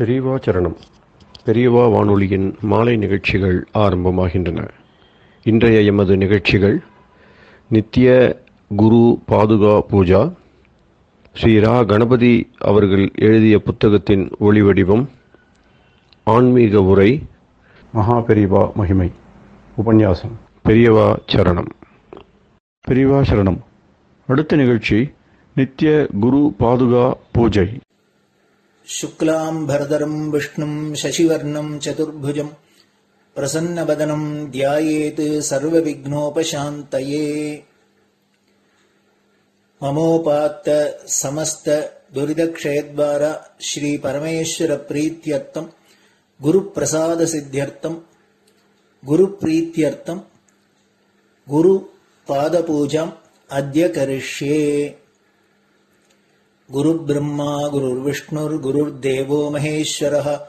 பெரியவா சரணம். பெரியவா வானொலியின் மாலை நிகழ்ச்சிகள் ஆரம்பமாகின்றன. இன்றைய எமது நிகழ்ச்சிகள் நித்திய குரு பாதுகா பூஜா, ஸ்ரீ ரா கணபதி அவர்கள் எழுதிய புத்தகத்தின் ஒளிவடிவம், ஆன்மீக உரை, மகா பெரியவா மகிமை உபன்யாசம். பெரியவா சரணம். பெரியவா சரணம். அடுத்த நிகழ்ச்சி நித்திய குரு பாதுகா பூஜை. शुक्लां भरदरं विष्णुं शशिवर्णं चतुर्भुजं प्रसन्नवदनं ध्यायेत् सर्वविघ्नोपशान्तये। ममोपात्त समस्त दुरितक्षयद्वारा श्री परमेश्वर प्रीत्यर्थं गुरुप्रसाद सिद्ध्यर्थं गुरुप्रीत्यर्थं गुरुपादपूजाम् अद्य करिष्ये। गुरुर्ब्रह्मा गुरुर्विष्णुर्गुरुर्देवो महेश्वरः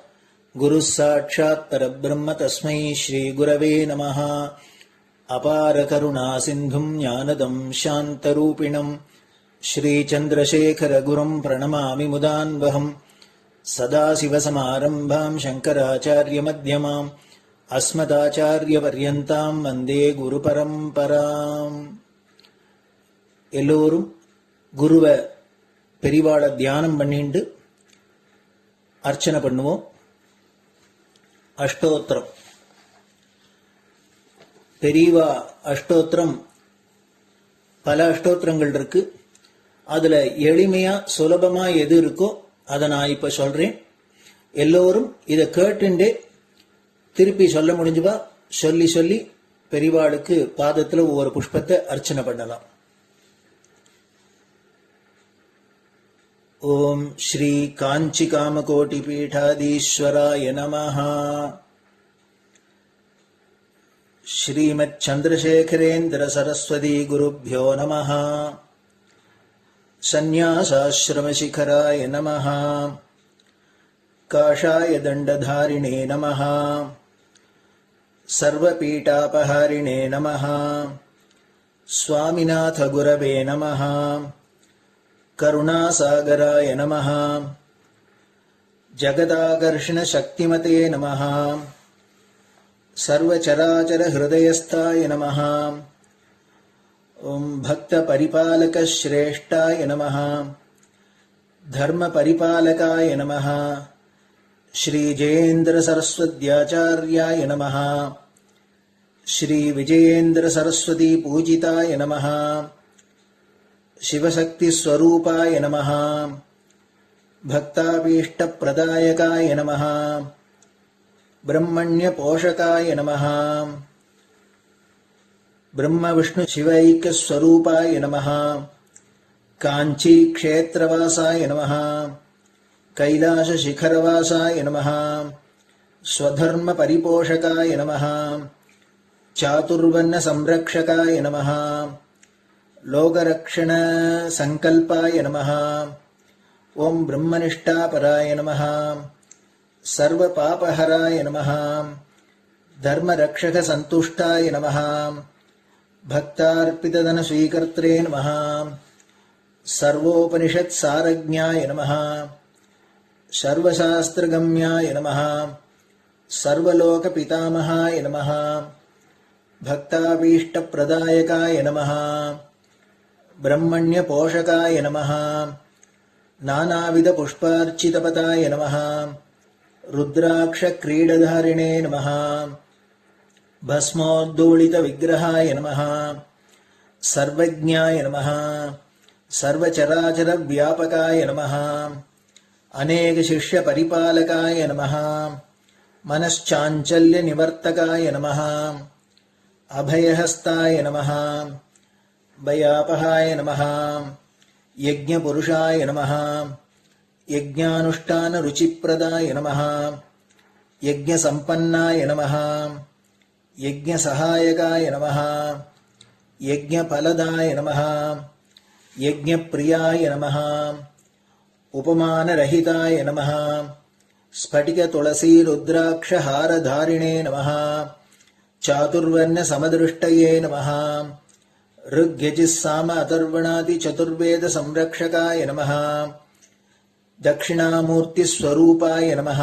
गुरुः साक्षात् परब्रह्म तस्मै श्रीगुरवे नमः। अपार करुणासिन्धुं ज्ञानदं शान्तरूपिणं श्रीचन्द्रशेखरगुरुं प्रणमामि मुदान्वहम्। सदाशिवसमारम्भां शङ्कराचार्यमध्यमाम् अस्मदाचार्यपर्यन्तां वन्दे गुरुपरम्पराम्. எல்லோரும் குருவை பெரிவாளை தியானம் பண்ணிண்டு அர்ச்சனை பண்ணுவோம். அஷ்டோத்திரம். பெரியவா அஷ்டோத்திரம் பல அஷ்டோத்திரங்கள் இருக்கு. அதுல எளிமையா சுலபமா எது இருக்கோ அதை நான் இப்ப சொல்றேன். எல்லோரும் இதை கேட்டுண்டே திருப்பி சொல்ல முடிஞ்சுவா சொல்லி சொல்லி பெரிவாளுக்கு பாதத்துல ஒவ்வொரு புஷ்பத்தை அர்ச்சனை பண்ணலாம். ओम श्री कांची कामकोटि पीठाधीश्वराय नमः. श्रीमत् चंद्रशेखरेन्द्र सरस्वती गुरुभ्यो नमः. संन्यासाश्रम शिखराय नमः. काषाय दंडधारिणे नमः. सर्वपीठापहारिणे नमः. स्वामिनाथ गुरवे नमः. करुणासागराय नमः. जगदाकर्षण शक्तिमते नमः. सर्वचराचर हृदयस्थाय नमः. ओम भक्त परिपालक श्रेष्ठाय नमः. धर्म परिपालकाय नमः. श्री जयेन्द्र सरस्वत्याचार्याय नमः. श्री विजयेन्द्र सरस्वती पूजिताय नमः. शिवशक्ति स्वरूपाय नमः. भक्ताभीष्ट प्रदायकाय नमः. ब्रह्मण्य पोषकाय नमः. ब्रह्म विष्णु शिवैक्य स्वरूपाय नमः. कांची क्षेत्रवासाय नमः. कैलाश शिखरवासाय नमः. स्वधर्म परिपोषकाय नमः. चातुर्वर्ण संरक्षकाय नमः. लोकरक्षण संकल्पाय नमः. ओम ब्रह्मनिष्ठापराय नमः. सर्वपापहराय नमः. धर्मरक्षक संतुष्टाय नमः. भक्तार्पितधन स्वीकर्त्रे नमः. सर्वोपनिषत् सारज्ञाय नमः. सर्वशास्त्रगम्याय नमः. सर्वलोक पितामहाय नमः. भक्ताभीष्ट प्रदायकाय नमः. ब्रह्मण्य पोषकाय नमः. नानाविध पुष्पार्चितपताय नमः. रुद्राक्ष क्रीडधारिणे नमः. भस्मोद्दोलित विग्रहाय नमः. सर्वज्ञाय नमः. सर्वचराचर व्यापकाय नमः. अनेक शिष्य परिपालकाय नमः. मनश्चाञ्चल्य निवर्तकाय नमः. अभयहस्ताय नमः. भयापहाय नमः. यज्ञपुरुषाय नमः. यज्ञानुष्ठान रुचिप्रदाय नमः. यज्ञसम्पन्नाय नमः. यज्ञसहायकाय नमः. यज्ञफलदाय नमः. यज्ञप्रियाय नमः. उपमानरहिताय नमः. स्फटिक तुलसी रुद्राक्ष हारधारिणे नमः. चातुर्वर्ण समदृष्टये नमः. ऋग्यजुस्साम अथर्वणादि चतुर्वेद संरक्षकाय नमः. दक्षिणामूर्तिस्वरूपाय नमः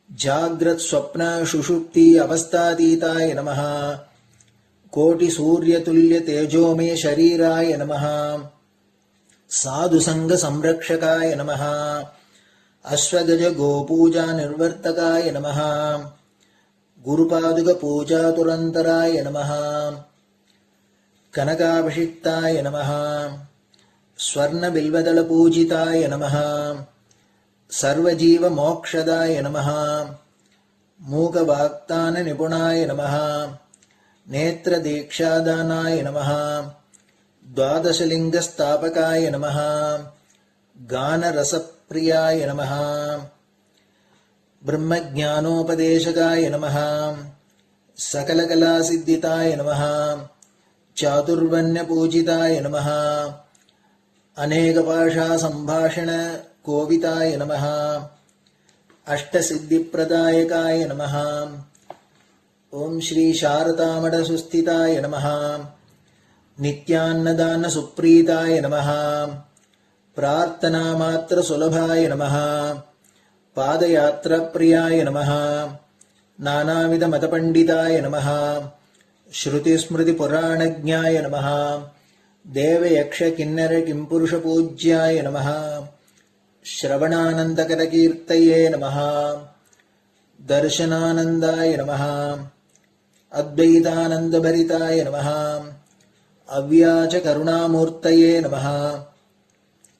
जाग्रत् स्वप्न सुषुप्ति अवस्थातीताय नमः कोटिसूर्यतुल्य तेजोमय शरीराय नमः साधुसंग संरक्षकाय नमः अश्वगज गोपूजा निर्वर्तकाय नमः गुरुपादुक पूजा तुरंतराय नमः कनकाभिषिक्ताय नमः स्वर्ण बिल्वदल पूजिताय नमः सर्वजीव मोक्षदाय नमः मूकवाक्तान निपुणाय नमः नेत्र दीक्षादानाय नमः द्वादशलिंग स्थापकाय नमः गान रसप्रियाय नमः ब्रह्मज्ञानोपदेशकाय नमः सकलकलासिद्धिताय नमः चातुर्वण्य पूजिताय नमः अनेकभाषा संभाषण कोविताय नमः अष्टसिद्धिप्रदायकाय नमः ओम श्री शारदामठ सुस्थिताय नमः नित्यान्नदान सुप्रीताय नमः प्रार्थना मात्र सुलभाय नमः पादयात्रा प्रियाय नमः नानाविध मतपंडिताय नमः श्रुति स्मृति पुराणज्ञाय नमः देव यक्ष किन्नर किंपुरुष पूज्याय नमः श्रवणानंदकर कीर्तये नमः दर्शनानंदाय नमः अद्वैतानंदभरिताय नमः अव्याज करुणामूर्तये नमः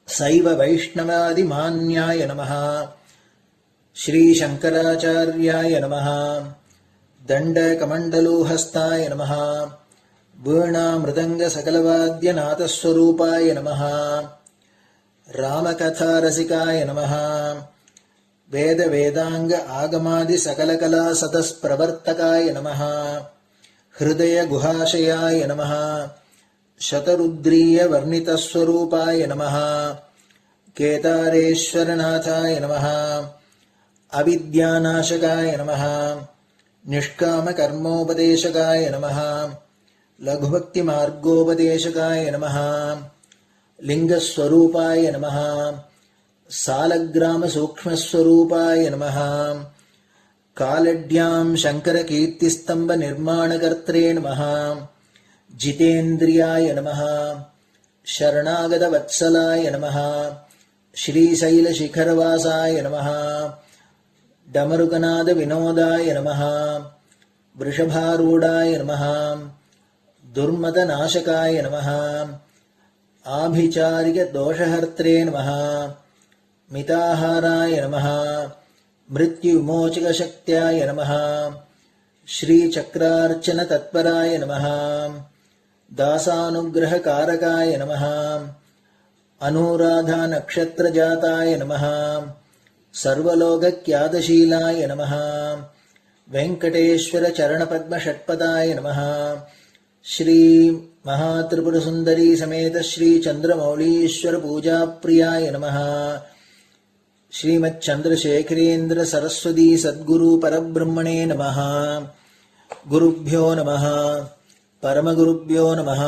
शैव वैष्णवादिमान्याय नमः श्री शंकराचार्याय नमः दंडकमंडलोहस्ताय नमः वीणा मृदंग सकलवाद्यनाथस्वरूपाय नमः रामकथा रसिकाय नमः वेद वेदांग आगमादि सकलकला सतस्प्रवर्तकाय नमः हृदय गुहाशयाय नमः शतरुद्रीय वर्णितस्वरूपाय नमः केदारेश्वरनाथाय नमः अविद्यानाशकाय नमः निष्कामकर्मोपदेशकाय नमः लघुभक्तिमार्गोपदेशकाय नमः लिंगस्वरूपाय नमः सालग्राम सूक्ष्मस्वरूपाय नमः कालड्यां शंकरकीर्तिस्तंभ निर्माणकर्त्रे नमः जितेन्द्रियाय नमः शरणागतवत्सलाय नमः श्रीशैलशिखरवासाय नमः डमरुकनाद विनोदाय नमः वृषभारूढाय नमः दुर्मदनाशकाय नमः आभिचारिक दोषहर्त्रे नमः मिताहाराय नमः मृत्युविमोचकशक्त्याय नमः श्रीचक्रार्चन तत्पराय नमः दासानुग्रहकारकाय नमः अनुराधा नक्षत्रजाताय नमः सर्वलोकख्यातशीलाय नमः वेंकटेश्वर चरणपद्म षट्पदाय नमः श्री महात्रिपुर सुंदरी समेत श्री चंद्रमौलीश्वर पूजा प्रियाय नमः श्रीमच्चंद्रशेखरेन्द्र सरस्वती सद्गुरु परब्रह्मणे नमः गुरुभ्यो नमः परमगुरुभ्यो नमः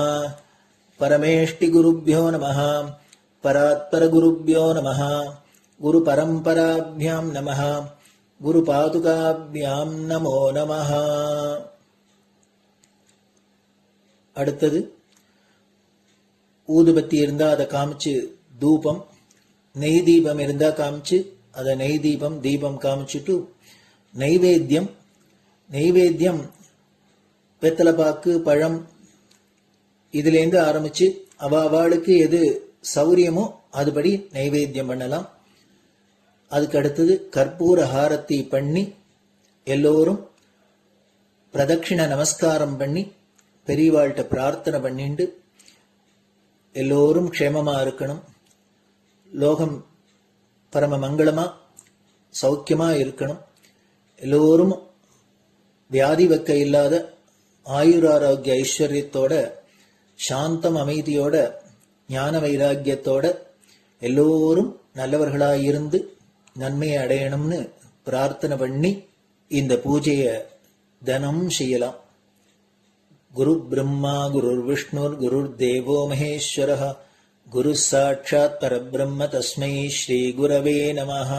परमेष्टिगुरुभ्यो नमः परात्परगुरुभ्यो नमः गुरुपरंपराभ्यां नमः गुरुपादुकाभ्यां नमो नमः. அடுத்தது ஊதுபத்தி இருந்தா அதை காமிச்சு தூபம், நெய் தீபம் இருந்தா காமிச்சு அதை நெய் தீபம் தீபம் காமிச்சுட்டு நைவேத்தியம் வெத்தலைப்பாக்கு பழம் இதுலேருந்து ஆரம்பிச்சு அவளுக்கு எது சௌரியமோ அதுபடி நைவேத்தியம் பண்ணலாம். அதுக்கு அடுத்தது கற்பூர ஹாரத்தி பண்ணி எல்லோரும் பிரதட்சிண நமஸ்காரம் பண்ணி பெரியவாள்கிட்ட பிரார்த்தனை பண்ணிண்டு எல்லோரும் க்ஷேமமா இருக்கணும், லோகம் பரம மங்களமா சௌக்கியமா இருக்கணும், எல்லோரும் வியாதி வெக்க இல்லாத ஆயுராரோக்கிய ஐஸ்வர்யத்தோட சாந்தம் அமைதியோட ஞான வைராக்கியத்தோட எல்லோரும் நல்லவர்களாயிருந்து நன்மையை அடையணும்னு பிரார்த்தனை பண்ணி இந்த பூஜையை தினம் செய்யலாம். குரு பிரம்மா குருர் விஷ்ணுர் குருர் தேவோ மகேஸ்வரः குரு சாட்சாத் பரபிரம்ம தஸ்மை ஸ்ரீ குரவே நமஹ.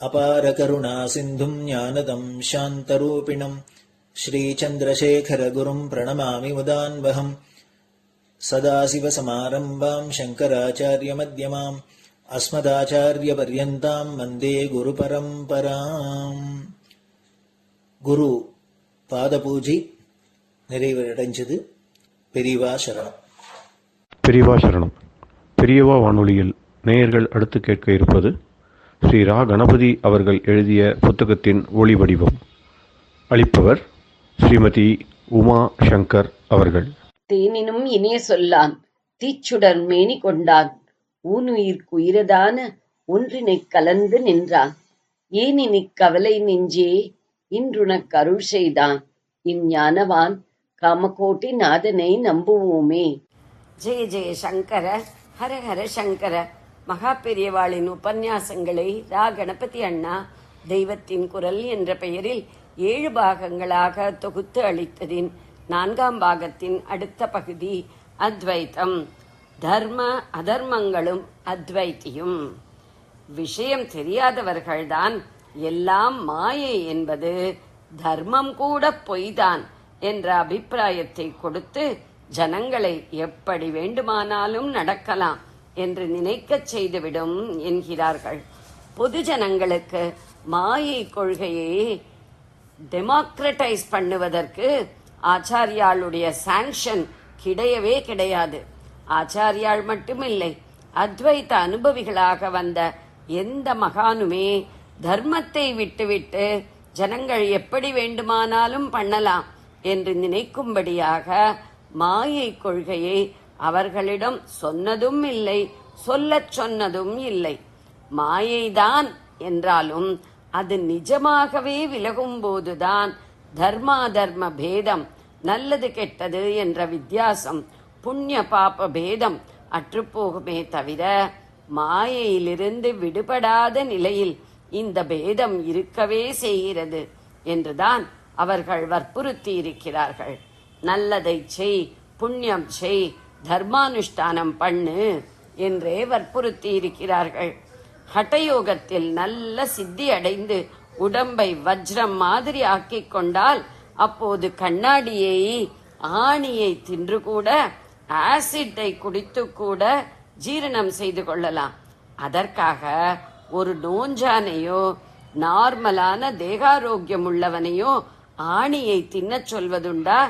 அபார கருணா சிந்தும் ஞானதம் சாந்தரூபிணம் ஸ்ரீ சந்திரசேகர குரும் பிரணமாமி முதான்வகம். சதாசிவசமாரம்பாம் சங்கராச்சாரிய மத்யமாம் அஸ்மதாச்சாரிய பர்யந்தாம் வந்தே குரு பரம்பராம். குரு பாத பூஜை நிறைவடைஞ்சது. பெரியவா சரணம். பெரியவா சரணம். பெரியவா வானொலியில் நேயர்கள் அடுத்து கேட்க இருப்பது ஸ்ரீ ரா கணபதி அவர்கள் எழுதிய புத்தகத்தின் ஒளி வடிவம். அளிப்பவர் ஸ்ரீமதி உமா சங்கர் அவர்கள். தேனினும் இனிய சொல்லான் தீச்சுடர் மேனி கொண்டான் ஊனுயிர்க்குயிரதான ஒன்றினைக் கலந்து நின்றான் ஏனினிக் கவலை நெஞ்சே இன்றுனக் அருள் செய்தான் இஞ்ஞானவான் காமகோட்டி நாதனை நம்புவோமே. ஜெய ஜெய சங்கர, ஹர ஹர சங்கர. மகா பெரியவாளின் உபன்யாசங்களை ரா கணபதி அண்ணா தெய்வத்தின் குரல் என்ற பெயரில் 7 பாகங்களாக தொகுத்து அளித்ததின் 4ஆம் பாகத்தின் அடுத்த பகுதி அத்வைத்தம். தர்ம அதர்மங்களும் அத்வைத்தியும். விஷயம் தெரியாதவர்கள்தான் எல்லாம் மாயை என்பது, தர்மம் கூட பொய்தான் என்ற அபிப்பிராயத்தை கொடுத்து ஜனங்களை எப்படி வேண்டுமானாலும் நடக்கலாம் என்று நினைக்கச் செய்துவிடும் என்கிறார்கள். பொது ஜனங்களுக்கு மாயை கொள்கையை டெமோக்ரட்டைஸ் பண்ணுவதற்கு ஆச்சாரியாளுடைய சாங்ஷன் கிடையவே கிடையாது. ஆச்சாரியாள் மட்டுமில்லை, அத்வைத அனுபவிகளாக வந்த எந்த மகானுமே தர்மத்தை விட்டுவிட்டு ஜனங்கள் எப்படி வேண்டுமானாலும் பண்ணலாம் என்று நினைக்கும்படியாக மாயை கொள்கையை அவர்களிடம் சொன்னதும் இல்லை, சொல்லச் சொன்னதும் இல்லை. மாயைதான் என்றாலும் அது நிஜமாகவே விலகும்போதுதான் தர்மாதர்ம பேதம், நல்லது கெட்டது என்ற வித்தியாசம், புண்ணிய பாப பேதம் அற்றுப்போகுமே தவிர மாயையிலிருந்து விடுபடாத நிலையில் இந்த பேதம் இருக்கவே செய்கிறது என்றுதான் அவர்கள் வற்புறுத்தி இருக்கிறார்கள். நல்லதை செய், புண்ணியம் செய், தர்மானுஷ்டானம் பண்ணு என்றே வற்புறுத்தி இருக்கிறார்கள். ஹட்டயோகத்தில் நல்ல சித்தி அடைந்து உடம்பை வஜ்ரம் மாதிரி ஆக்கிக் கொண்டால் அப்போது கண்ணாடியை ஆணியை தின்று கூட ஆசிட்டை குடித்து கூட ஜீரணம் செய்து கொள்ளலாம். அதற்காக ஒரு நோஞ்சானையோ நார்மலான தேகாரோக்கியம் உள்ளவனையோ ஆணியை தின்னச் சொல்வதுண்டா?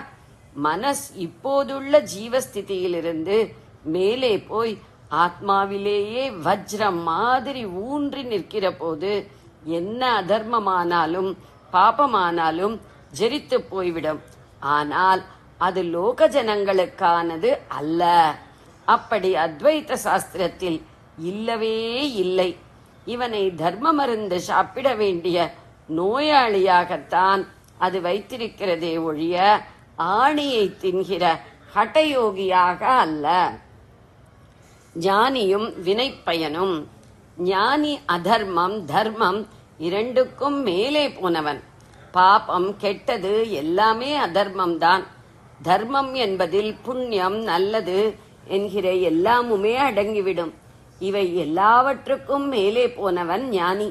மனஸ் இப்போதுள்ள ஜீவஸ்திதியிலிருந்து மேலே போய் ஆத்மாவிலேயே வஜ்ரம் மாதிரி ஊன்றி நிற்கிற போது என்ன அதர்மமானாலும் பாபமானாலும் ஜெரித்து போய்விடும். ஆனால் அது லோக ஜனங்களுக்கானது அல்ல. அப்படி அத்வைத சாஸ்திரத்தில் இல்லவே இல்லை. இவனை தர்ம மருந்து சாப்பிட வேண்டிய நோயாளியாகத்தான் அது வைத்திருக்கிறதே ஒழிய ஆணியை தின்கிற ஹட்டயோகியாக அல்ல. ஞானியும் வினைப்பயனும். ஞானி அதர்மம் தர்மம் இரண்டுக்கும் மேலே போனவன். பாபம் கெட்டது எல்லாமே அதர்மம்தான். தர்மம் என்பதில் புண்ணியம் நல்லது என்கிற எல்லாமுமே அடங்கிவிடும். இவை எல்லாவற்றுக்கும் மேலே போனவன் ஞானி.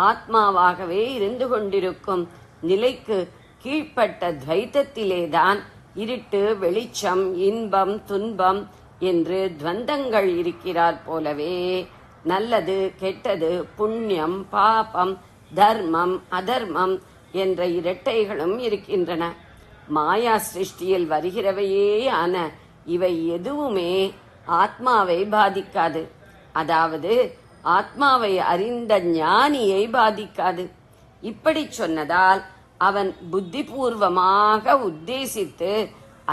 ஆத்மாவாகவே இருந்து கொண்டிருக்கும் நிலைக்கு கீழ்ப்பட்ட துவைத்தத்திலேதான் இருட்டு வெளிச்சம் இன்பம் துன்பம் என்று துவந்தங்கள் இருக்கிறார் போலவே நல்லது கெட்டது புண்ணியம் பாபம் தர்மம் அதர்மம் என்ற இரட்டைகளும் இருக்கின்றன. மாயா சிருஷ்டியில் வருகிறவையே ஆன இவை எதுவுமே ஆத்மாவை பாதிக்காது. அதாவது ஆத்மாவை அறிந்த ஞானியை பாதிக்காது. இப்படி சொன்னதால் அவன் புத்திபூர்வமாக உத்தேசித்து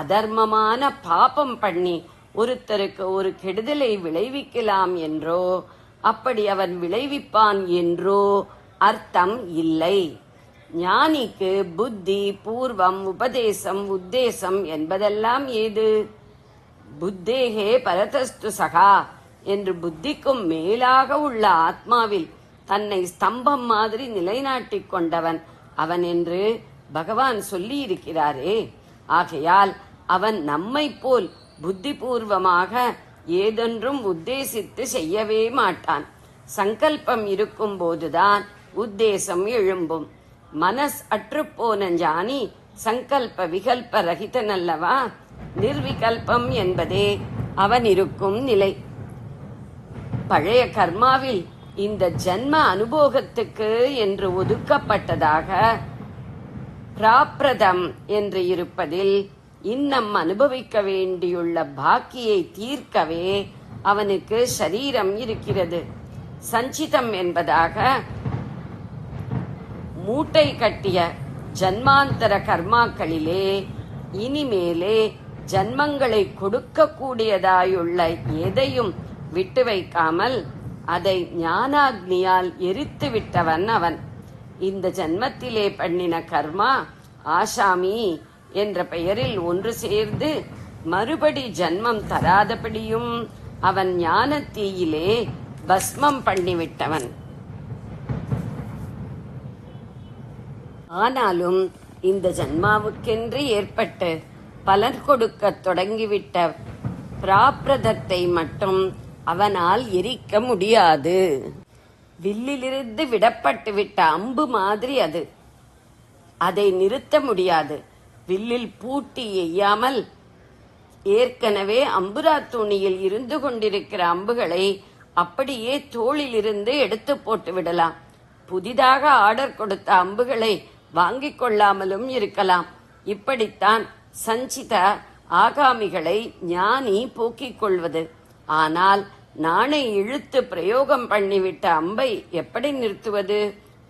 அதர்மமான பாபம் பண்ணி ஒருத்தருக்கு ஒரு கெடுதலை விளைவிக்கலாம் என்றோ அப்படி அவன் விளைவிப்பான் என்றோ அர்த்தம் இல்லை. ஞானிக்கு புத்தி பூர்வம் உபதேசம் உத்தேசம் என்பதெல்லாம் ஏது? புத்தேகே பரதஸ்து சகா என்று புத்திக்கும் மேலாக உள்ள ஆத்மாவில் தன்னை ஸ்தம்பம் மாதிரி நிலைநாட்டிக் கொண்டவன் அவன் என்று பகவான் சொல்லி இருக்கிறாரே. ஆகையால் அவன் நம்மை போல் புத்திபூர்வமாக ஏதொன்றும் உத்தேசித்து செய்யவே மாட்டான். சங்கல்பம் இருக்கும் போதுதான் உத்தேசம் எழும்பும். மனஸ் அற்றுப்போன ஞானி சங்கல்ப விகல்ப ரகிதனல்லவா? நிர்விகல்பம் என்பதே அவன் இருக்கும் நிலை. பழைய கர்மாவில் இந்த ஜன்ம அனுபோகத்துக்கு என்று ஒதுக்கப்பட்டதாக பிராப்ரதம் என்று இருப்பதில் இன்னும் அனுபவிக்க வேண்டியுள்ள பாக்கியை தீர்க்கவே அவனுக்கு சரீரம் இருக்கிறது. சஞ்சிதம் என்பதாக மூட்டை கட்டிய ஜன்மாந்தர கர்மாக்களிலே இனிமேலே ஜன்மங்களை கொடுக்க கூடியதாயுள்ள எதையும் விட்டு வைக்காமல் அதை ஞானாக்னியால் எரித்து விட்டவன் அவன். இந்த ஜன்மத்திலே பண்ணின கர்மா ஆசாமி என்ற பெயரில் ஒன்று சேர்ந்து மறுபடி ஜன்மம் தராதபடியும் அவன் ஞானத்தீயிலே பஸ்மம் பண்ணிவிட்டவன். ஆனாலும் இந்த ஜன்மாவுக்கென்று ஏற்பட்டு பலன் கொடுக்க தொடங்கிவிட்ட பிராப்ரதத்தை மட்டும் அவனால் எரிக்க முடியாது. வில்லிலிருந்து விடப்பட்டு விட்ட அம்பு மாதிரி அது. அதை நிறுத்த முடியாது. வில்லில் பூட்டி எய்யாமல் ஏற்கனவே அம்புரா துணியில் இருந்து கொண்டிருக்கிற அம்புகளை அப்படியே தோளிலிருந்து எடுத்து போட்டு விடலாம். புதிதாக ஆர்டர் கொடுத்த அம்புகளை வாங்கிக் கொள்ளாமலும் இருக்கலாம். இப்படித்தான் சஞ்சித ஆகாமிகளை ஞானி போக்கிக் கொள்வது. ஆனால் நாணை இழுத்து பிரயோகம் பண்ணிவிட்ட அம்பை எப்படி நிறுத்துவது?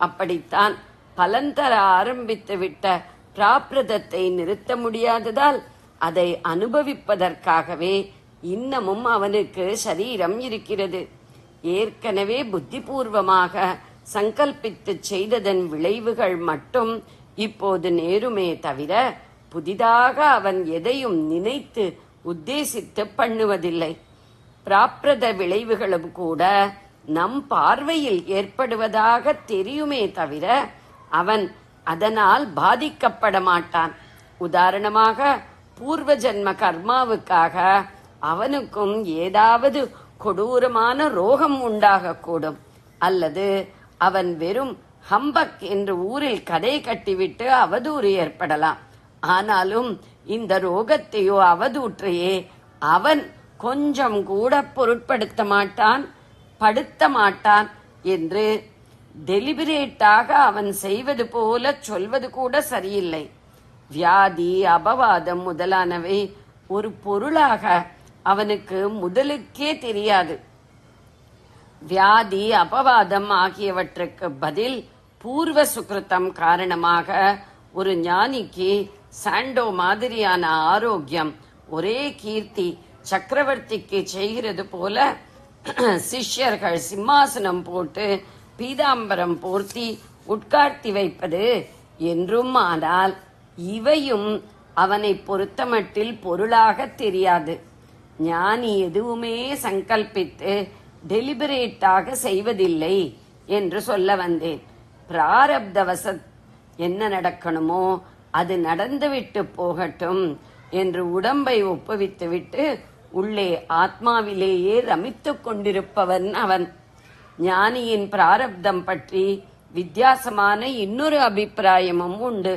அப்படித்தான் பலன் தர ஆரம்பித்து விட்ட பிராப்ரதத்தை நிறுத்த முடியாததால் அதை அனுபவிப்பதற்காகவே இன்னமும் அவனுக்கு சரீரம் இருக்கிறது. ஏற்கனவே புத்திபூர்வமாக சங்கல்பித்து செய்ததன் விளைவுகள் மட்டும் இப்போது நேருமே தவிர புதிதாக அவன் எதையும் நினைத்து உத்தேசித்து பண்ணுவதில்லை. பிராப்ரத விளைவுகளும் கூட நம் பார்வையில் ஏற்படுவதாக தெரியுமே தவிர அவன் அதனால் பாதிக்கப்பட மாட்டான். உதாரணமாக பூர்வ ஜன்ம கர்மாவுக்காக அவனுக்கும் ஏதாவது கொடூரமான ரோகம் உண்டாகக்கூடும். அல்லது அவன் வெறும் ஹம்பக் என்று ஊரில் கதை கட்டிவிட்டு அவதூறு ஏற்படலாம். ஆனாலும் இந்த ரோகத்தையோ அவதூற்றையே அவன் கொஞ்சம் கூட பொருட்படுத்த மாட்டான், படுத்த மாட்டான் என்று டெலிபரேட்டாக அவன் செய்வது போல சொல்வது கூட சரியில்லை. வியாதி, அபவாதம் முதலானவை ஒரு பொருளாக அவனுக்கு முதலுக்கே தெரியாது. வியாதி, அபவாதம் ஆகியவற்றுக்கு பதில் பூர்வ சுக்ருத்தம் காரணமாக ஒரு ஞானிக்கு சாண்டோ மாதிரியான ஆரோக்கியம், ஒரே கீர்த்தி சக்கரவர்த்திக்கு செய்கிறது போல சிஷ்யர்கள் சிம்மாசனம் போட்டு பீதாம்பரம் போர்த்தி உட்கார்த்தி வைப்பது என்றும். ஆனால் இவையும் அவனை பொறுத்தமட்டில் பொருளாக தெரியாது. ஞானி எதுவுமே சங்கல்பித்து டெலிபரேட்டாக செய்வதில்லை என்று சொல்ல வந்தேன். பிராரப்தவசத் என்ன நடக்கணுமோ அது நடந்துவிட்டு போகட்டும் என்று உடம்பை ஒப்புவித்துவிட்டு உள்ளே ஆத்மாவிலேயே ரமித்துக் கொண்டிருப்பவன் அவன். ஞானியின் பிராரப்தம் பற்றி வித்தியாசமான இன்னொரு அபிப்பிராயமும் உண்டு.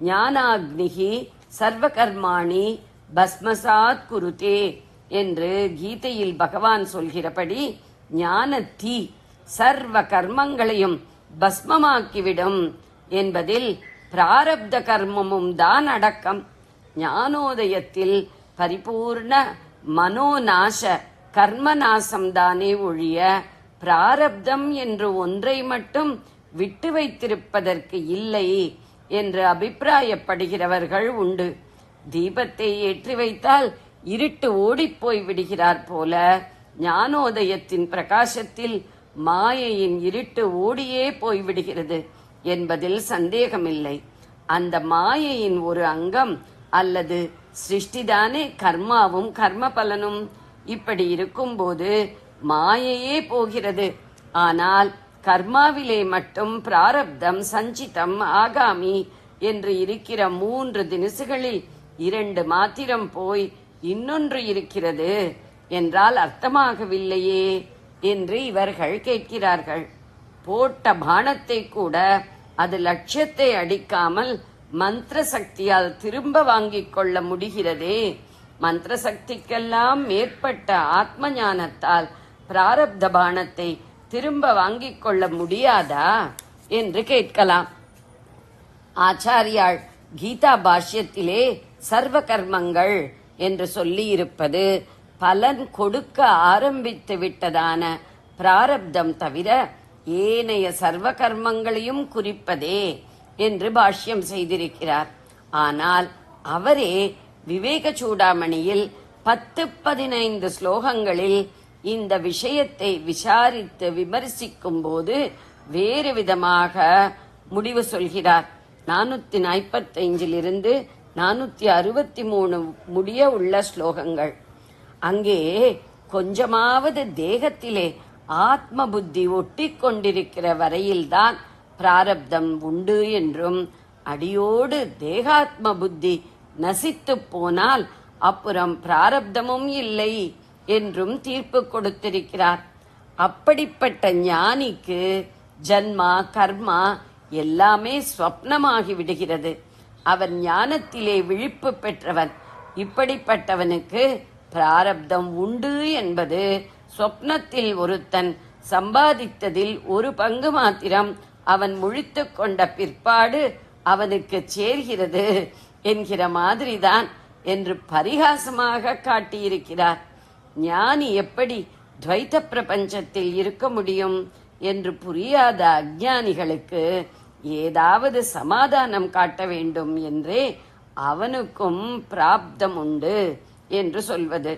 ஞானாக்னிகி சர்வகர்மாணி பஸ்மசாத் குருதே என்று கீதையில் பகவான் சொல்கிறபடி ஞான தீ சர்வ கர்மங்களையும் பஸ்மமாக்கிவிடும் என்பதில் பிராரப்த கர்மமும் தான் அடக்கம். ஞானோதயத்தில் பரிபூர்ண மனோநாச கர்மநாசம்தானே ஒழிய பிராரப்தம் என்று ஒன்றை மட்டும் விட்டு வைத்திருப்பதற்கு இல்லை என்று அபிப்பிராயப்படுகிறவர்கள் உண்டு. தீபத்தை ஏற்றி வைத்தால் இருட்டு ஓடிப்போய் விடுகிறார் போல ஞானோதயத்தின் பிரகாசத்தில் மாயையின் இருட்டு ஓடியே போய்விடுகிறது என்பதில் சந்தேகமில்லை. அந்த மாயையின் ஒரு அங்கம் அல்லது சிருஷ்டிதானே கர்மாவும் கர்ம பலனும். இப்படி இருக்கும்போது மாயையே போகிறது. ஆனால் கர்மாவிலே மட்டும் பிராரப்தம், சஞ்சிதம், ஆகாமி என்று இருக்கிற 3 தினசுகளில் 2 மாத்திரம் போய் இன்னொன்று இருக்கிறது. என்றால் அர்த்தமாகவில்லையே என்று இவர்கள் கேட்கிறார்கள். போட்ட பானத்தை கூட அது லட்சியத்தை அடிக்காமல் மந்திர சக்தியால் திரும்ப வாங்கிக் கொள்ள முடிகிறதே. மந்திர சக்திக்கெல்லாம் மேற்பட்ட ஆத்ம ஞானத்தால் பிராரப்த பானத்தை திரும்ப வாங்கிக் கொள்ள முடியாதா என்று கேட்கலாம். ஆச்சாரியாள் கீதா பாஷ்யத்திலே சர்வ கர்மங்கள் என்று சொல்லி இருப்பது பலன் கொடுக்க ஆரம்பித்து விட்டதான பிராரப்தம் தவிர ஏனைய சர்வ கர்மங்களையும் குறிப்பதே என்று பாஷ்யம் செய்திருக்கிறார். ஆனால் அவரே விவேக சூடாமணியில் 10-15 ஸ்லோகங்களில் இந்த விஷயத்தை விசாரித்து விமர்சிக்கும் போது வேறு விதமாக முடிவு சொல்கிறார். 445 463 முடிய உள்ள ஸ்லோகங்கள். அங்கே கொஞ்சமாவது தேகத்திலே ஆத்ம புத்தி ஒட்டி கொண்டிருக்கிற வரையில்தான் பிராரப்தம் உண்டு என்றும், அடியோடு தேகாத்ம புத்தி நசித்து போனால் அப்புறம் பிராரப்தமும் இல்லை என்றும் தீர்ப்பு கொடுத்திருக்கிறார். அப்படிப்பட்ட ஞானிக்கு ஜன்மா கர்மா எல்லாமே ஸ்வப்னமாகி விடுகிறது. அவன் ஞானத்திலே விழிப்பு பெற்றவன். இப்படிப்பட்டவனுக்கு பிராரப்தம் உண்டு என்பது சொப்னத்தில் ஒருத்தன் சம்பாதித்ததில் ஒரு பங்கு மாத்திரம் அவன் முழித்துக் கொண்ட பிற்பாடு அவனுக்கு சேர்கிறது என்கிற மாதிரிதான் என்று பரிகாசமாக காட்டியிருக்கிறார். ஞானி எப்படி துவைத பிரபஞ்சத்தில் இருக்க முடியும் என்று புரியாத அஞ்ஞானிகளுக்கு ஏதாவது சமாதானம் காட்ட வேண்டும் என்றே அவனுக்கும் பிராப்தம் உண்டு என்று சொல்வது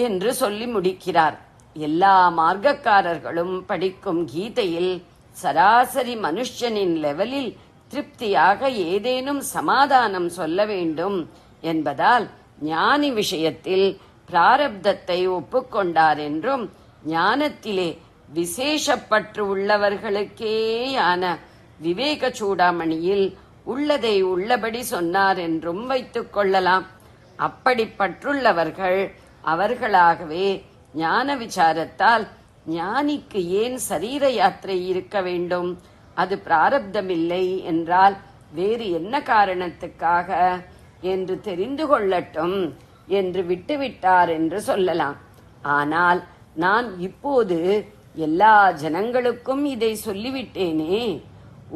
என்று சொல்லி முடிக்கிறார். எல்லா மார்க்கக்காரர்களும் படிக்கும் கீதையில் சராசரி மனுஷனின் லெவலில் திருப்தியாக ஏதேனும் சமாதானம் சொல்ல வேண்டும் என்பதால் ஞானி விஷயத்தில் பிராரப்தத்தை ஒப்புக்கொண்டார் என்றும், ஞானத்திலே விசேஷப்பற்று உள்ளவர்களுக்கேயான விவேக சூடாமணியில் உள்ளதை உள்ளபடி சொன்னார் என்றும் வைத்துக் கொள்ளலாம். அப்படிப்பட்டுள்ளவர்கள் அவர்களாகவே ஞான விசாரத்தால் ஞானிக்கு ஏன் சரீர யாத்திரை இருக்க வேண்டும், அது பிராரப்தமில்லை என்றால் வேறு என்ன காரணத்துக்காக என்று தெரிந்து கொள்ளட்டும் என்று விட்டுவிட்டார் என்று சொல்லலாம். ஆனால் நான் இப்போது எல்லா ஜனங்களுக்கும் இதை சொல்லிவிட்டேனே,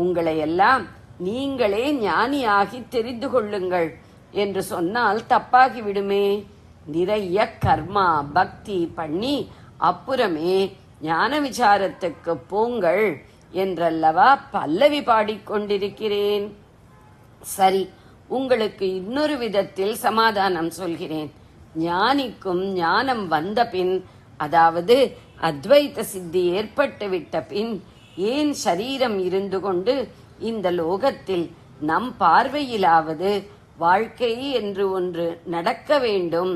உங்களையெல்லாம் நீங்களே ஞானியாகி தெரிந்து கொள்ளுங்கள் என்று சொன்னால் தப்பாகிவிடுமே. நிறைய கர்மா பக்தி பண்ணி அப்புறமே ஞான விசாரத்துக்கு போங்கள் என்றல்லவா பல்லவி பாடிக்கொண்டிருக்கிறேன். சரி, உங்களுக்கு இன்னொரு விதத்தில் சமாதானம் சொல்கிறேன். ஞானிக்கும் ஞானம் வந்த பின், அதாவது அத்வைத சித்தி ஏற்பட்டு விட்ட பின், ஏன் சரீரம் இருந்து கொண்டு இந்த லோகத்தில் நம் பார்வையிலாவது வாழ்க்கை என்று ஒன்று நடக்க வேண்டும்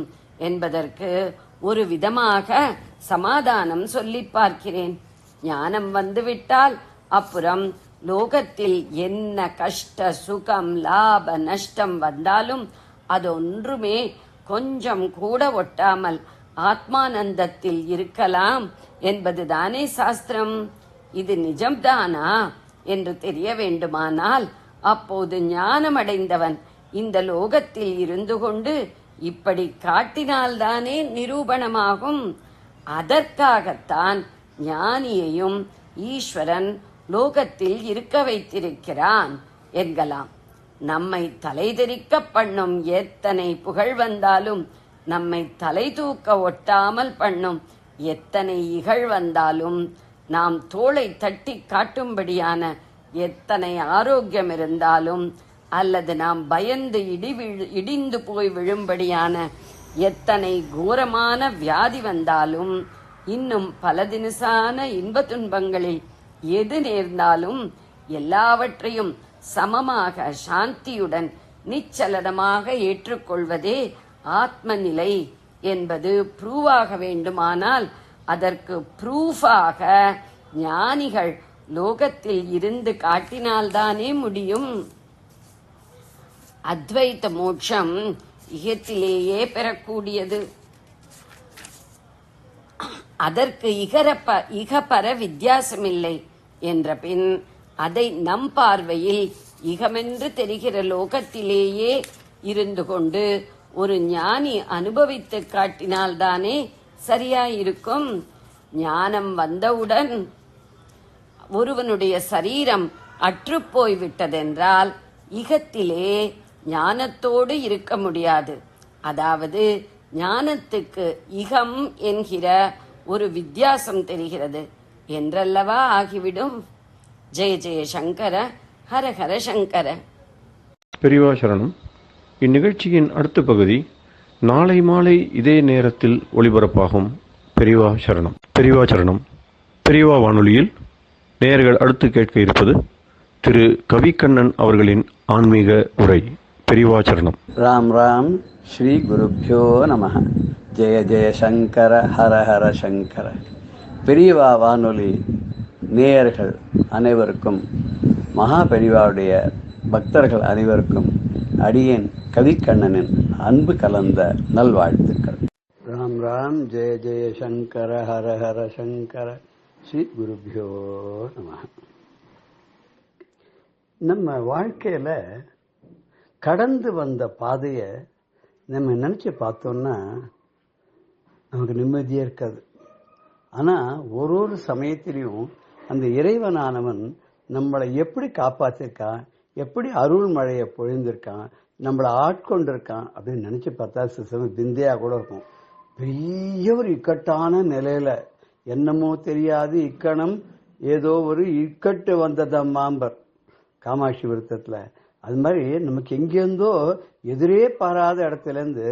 என்பதற்கு ஒரு விதமாக சமாதானம் சொல்லி பார்க்கிறேன். ஞானம் வந்துவிட்டால் அப்புறம் லோகத்தில் என்ன கஷ்ட சுகம் லாப நஷ்டம் வந்தாலும் அதொன்றுமே கொஞ்சம் கூட ஒட்டாமல் ஆத்மானந்தத்தில் இருக்கலாம் என்பதுதானே சாஸ்திரம். இது நிஜம்தானா என்று தெரிய வேண்டுமானால் அப்போது ஞானமடைந்தவன் இந்த லோகத்தில் இருந்து கொண்டு இப்படி காட்டினால்தானே நிரூபணமாகும். அதற்காகத்தான் ஞானியையும் ஈஸ்வரன் லோகத்தில் இருக்க வைத்திருக்கிறான் என்கலாம். நம்மை தலைதெறிக்க பண்ணும் எத்தனை புகழ் வந்தாலும், நம்மை தலை தூக்க ஒட்டாமல் பண்ணும் எத்தனை இகழ் வந்தாலும், நாம் தோளை தட்டி காட்டும்படியான எத்தனை ஆரோக்கியம் இருந்தாலும், அல்லது நாம் பயந்து இடிந்து போய் விழும்படியான எத்தனை கோரமான வியாதி வந்தாலும், இன்னும் பல தினசான இன்ப துன்பங்களில் எது நேர்ந்தாலும் எல்லாவற்றையும் சமமாக சாந்தியுடன் நிச்சலனமாக ஏற்றுக்கொள்வதே ஆத்ம நிலை என்பது ப்ரூவாக வேண்டுமானால் அதற்கு ப்ரூஃபாக ஞானிகள் லோகத்தில் இருந்து காட்டினால்தானே முடியும். அத்வைத மோட்சம் இகத்திலேயே பெறக்கூடியது. அதற்கு இகபர வித்தியாசமில்லை என்ற பின் அதை நம் பார்வையில் இகமென்று தெரிகிற லோகத்திலேயே இருந்து கொண்டு ஒரு ஞானி அனுபவித்து காட்டினால்தானே சரியாயிருக்கும். ஞானம் வந்தவுடன் ஒருவனுடைய சரீரம் அற்றுப்போய் விட்டதென்றால் இகத்திலே ஞானத்தோடு இருக்க முடியாது. அதாவது ஞானத்துக்கு இகம் என்கிற ஒரு வித்தியாசம் தெரிகிறது என்றல்லவா ஆகிவிடும். ஜெய ஜெய சங்கர, ஹர ஹர சங்கர. பெரியவா சரணம். இந்நிகழ்ச்சியின் அடுத்த பகுதி நாளை மாலை இதே நேரத்தில் ஒளிபரப்பாகும். பெரியவா சரணம். பெரியவா சரணம். பெரியவா வானொலியில் நேயர்கள் அடுத்து கேட்க இருப்பது திரு கவிக்கண்ணன் அவர்களின் ஆன்மீக உரை. பெரியவா சரணம். ராம் ராம். ஸ்ரீ குருப்யோ நமஹ. ஜெய ஜெய சங்கர, ஹர ஹர சங்கர. பெரியவா வானொலி நேயர்கள் அனைவருக்கும், மகா பெரியவாவுடைய பக்தர்கள் அனைவருக்கும் அடியேன் கவிக்கண்ணனின் அன்பு கலந்த நல்வாழ்த்துக்கள். ராம் ராம். ஜெய ஜெய சங்கர, ஹர ஹர சங்கர. ஸ்ரீ குருப்யோ நமஹ. நம்ம வாழ்க்கையில கடந்து வந்த பாதையை நம்ம நினைச்சு பார்த்தோம்னா நமக்கு நிம்மதியே இருக்காது. ஆனா ஒரு சமயத்திலையும் அந்த இறைவனானவன் நம்மளை எப்படி காப்பாத்திருக்கான், எப்படி அருள் மழையை பொழிந்திருக்கான், நம்மளை ஆட்கொண்டிருக்கான் அப்படின்னு நினைச்சு பார்த்தா சில விந்தையா கூட இருக்கும். பெரிய ஒரு இக்கட்டான நிலையில என்னமோ தெரியாது இக்கணம் ஏதோ ஒரு இக்கட்டு வந்ததம்மாம்பர் காமாட்சி விருத்தத்துல. அது மாதிரி நமக்கு எங்கேருந்தோ எதிரே பாராத இடத்துல இருந்து,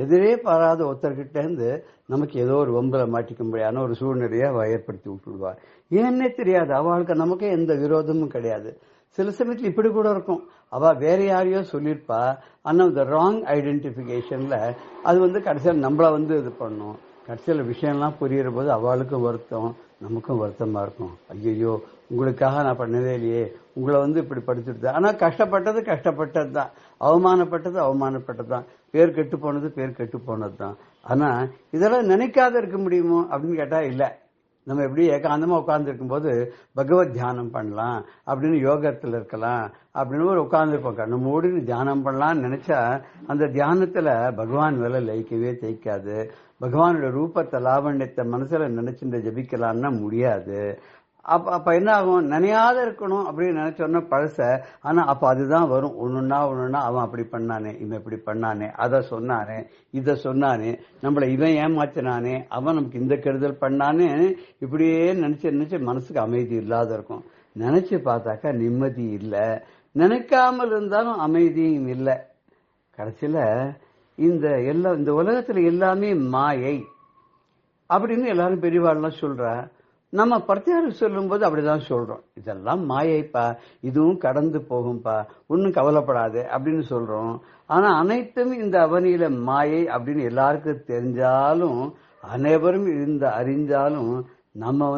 எதிரே பாராத ஒருத்தர்கிட்ட இருந்து நமக்கு ஏதோ ஒரு வம்பல மாட்டிக்க முடியாத ஒரு சூழ்நிலையை அவ ஏற்படுத்தி விட்டுடுவார். ஏன்னே தெரியாது. அவளுக்கு நமக்கே எந்த விரோதமும் கிடையாது. சில சமயத்துல இப்படி கூட இருக்கும். அவ வேற யாரையோ சொல்லியிருப்பா. ஆனா இந்த ராங் ஐடென்டிபிகேஷன்ல அது கடைசியில் நம்மள இது பண்ணும். கடைசியில் விஷயம்லாம் புரியுற போது அவளுக்கும் வருத்தம், நமக்கும் வருத்தமா இருக்கும். ஐயோ, உங்களுக்காக நான் பண்ணதே இல்லையே, உங்களை இப்படி படிச்சுட்டு. ஆனா கஷ்டப்பட்டது கஷ்டப்பட்டது தான், அவமானப்பட்டது அவமானப்பட்டது தான், பேர் கெட்டு போனது பேர் கெட்டு போனது தான். ஆனா இதெல்லாம் நினைக்காத இருக்க முடியுமோ அப்படின்னு கேட்டா இல்ல. நம்ம எப்படி ஏகாந்தமா உட்கார்ந்து இருக்கும் போது பகவத் தியானம் பண்ணலாம் அப்படின்னு யோகத்துல இருக்கலாம் அப்படின்னு ஒரு உட்கார்ந்துருப்போம். கண்ணு மூடி தியானம் பண்ணலாம்னு நினைச்சா அந்த தியானத்துல பகவான் மேல லயிக்கவே தேய்க்காது. பகவானோட ரூபத்தை லாவண்யத்தை மனசுல நினைச்சுட்டு ஜபிக்கலாம்னா முடியாது. அப்ப என்ன ஆகும், நினையாத இருக்கணும் அப்படின்னு நினைச்சோன்னா பழச. ஆனா அப்ப அதுதான் வரும். ஒண்ணுன்னா அவன் அப்படி பண்ணானே, இவன் இப்படி பண்ணானே, அதை சொன்னானே, இதை சொன்னானே, நம்மள இவன் ஏமாத்தினானே, அவன் நமக்கு இந்த கெடுதல் பண்ணானே, இப்படியே நினைச்சு மனசுக்கு அமைதி இல்லாத இருக்கும். நினைச்சு பார்த்தாக்கா நிம்மதி இல்லை. நினைக்காமல் இருந்தாலும் அமைதியும் இல்லை. கடைசியில இந்த உலகத்துல எல்லாமே மாயை அப்படின்னு எல்லாரும் பெரியவாள்லாம் சொல்ற. நம்ம பிரத்யாரம் சொல்லும் போது அப்படிதான் சொல்றோம். இதெல்லாம் மாயைப்பா, இதுவும் கடந்து போகும்பா, ஒன்னும் கவலைப்படாது அப்படின்னு சொல்றோம். ஆனா அனைத்தும் இந்த அவனியில மாயை அப்படின்னு எல்லாருக்கும் தெரிஞ்சாலும், அனைவரும் அறிஞ்சாலும் நம்ம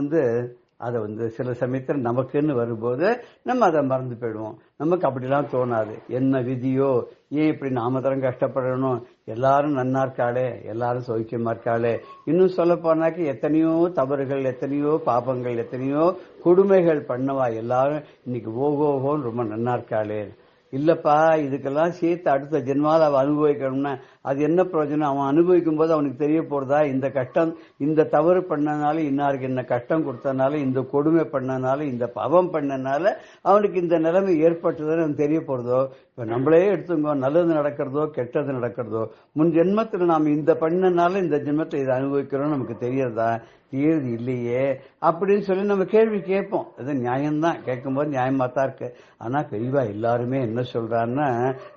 அதை சில சமயத்தில் நமக்குன்னு வரும்போது நம்ம அதை மறந்து போயிடுவோம். நமக்கு அப்படிலாம் தோணாது. என்ன விதியோ, ஏன் இப்படி நாம தரம் கஷ்டப்படணும், எல்லாரும் நன்னா இருக்காளே, எல்லாரும் சௌக்கியமா இருக்காளே. இன்னும் சொல்ல போனாக்க எத்தனையோ தவறுகள், எத்தனையோ பாபங்கள், எத்தனையோ கொடுமைகள் பண்ணவா எல்லாரும் இன்னைக்கு ஓகோன்னு ரொம்ப நன்னா இருக்காளே. இல்லப்பா, இதுக்கெல்லாம் சேர்த்து அடுத்த ஜென்மால அவன் அனுபவிக்கணும்னா அது என்ன பிரயோஜனம்? அவன் அனுபவிக்கும் போது அவனுக்கு தெரிய போறதா, இந்த கஷ்டம், இந்த தவறு பண்ணனால இன்னாருக்கு என்ன கஷ்டம் கொடுத்தனால, இந்த கொடுமை பண்ணனால, இந்த பாவம் பண்ணனால அவனுக்கு இந்த நிலைமை ஏற்பட்டதுன்னு அவன் தெரிய போறதோ? இப்ப நம்மளே எடுத்துங்கோ, நல்லது நடக்கிறதோ கெட்டது நடக்கிறதோ, முன் ஜென்மத்துல நாம இந்த பண்ணனால இந்த ஜென்மத்தை இதை அனுபவிக்கிறோம் நமக்கு தெரியறதா? தீர்வு இல்லையே அப்படின்னு சொல்லி நம்ம கேள்வி கேட்போம். அது நியாயம்தான், கேட்கும்போது நியாயமா தான் இருக்கு. ஆனா பெரியவா எல்லாருமே என்ன சொல்றான்னா,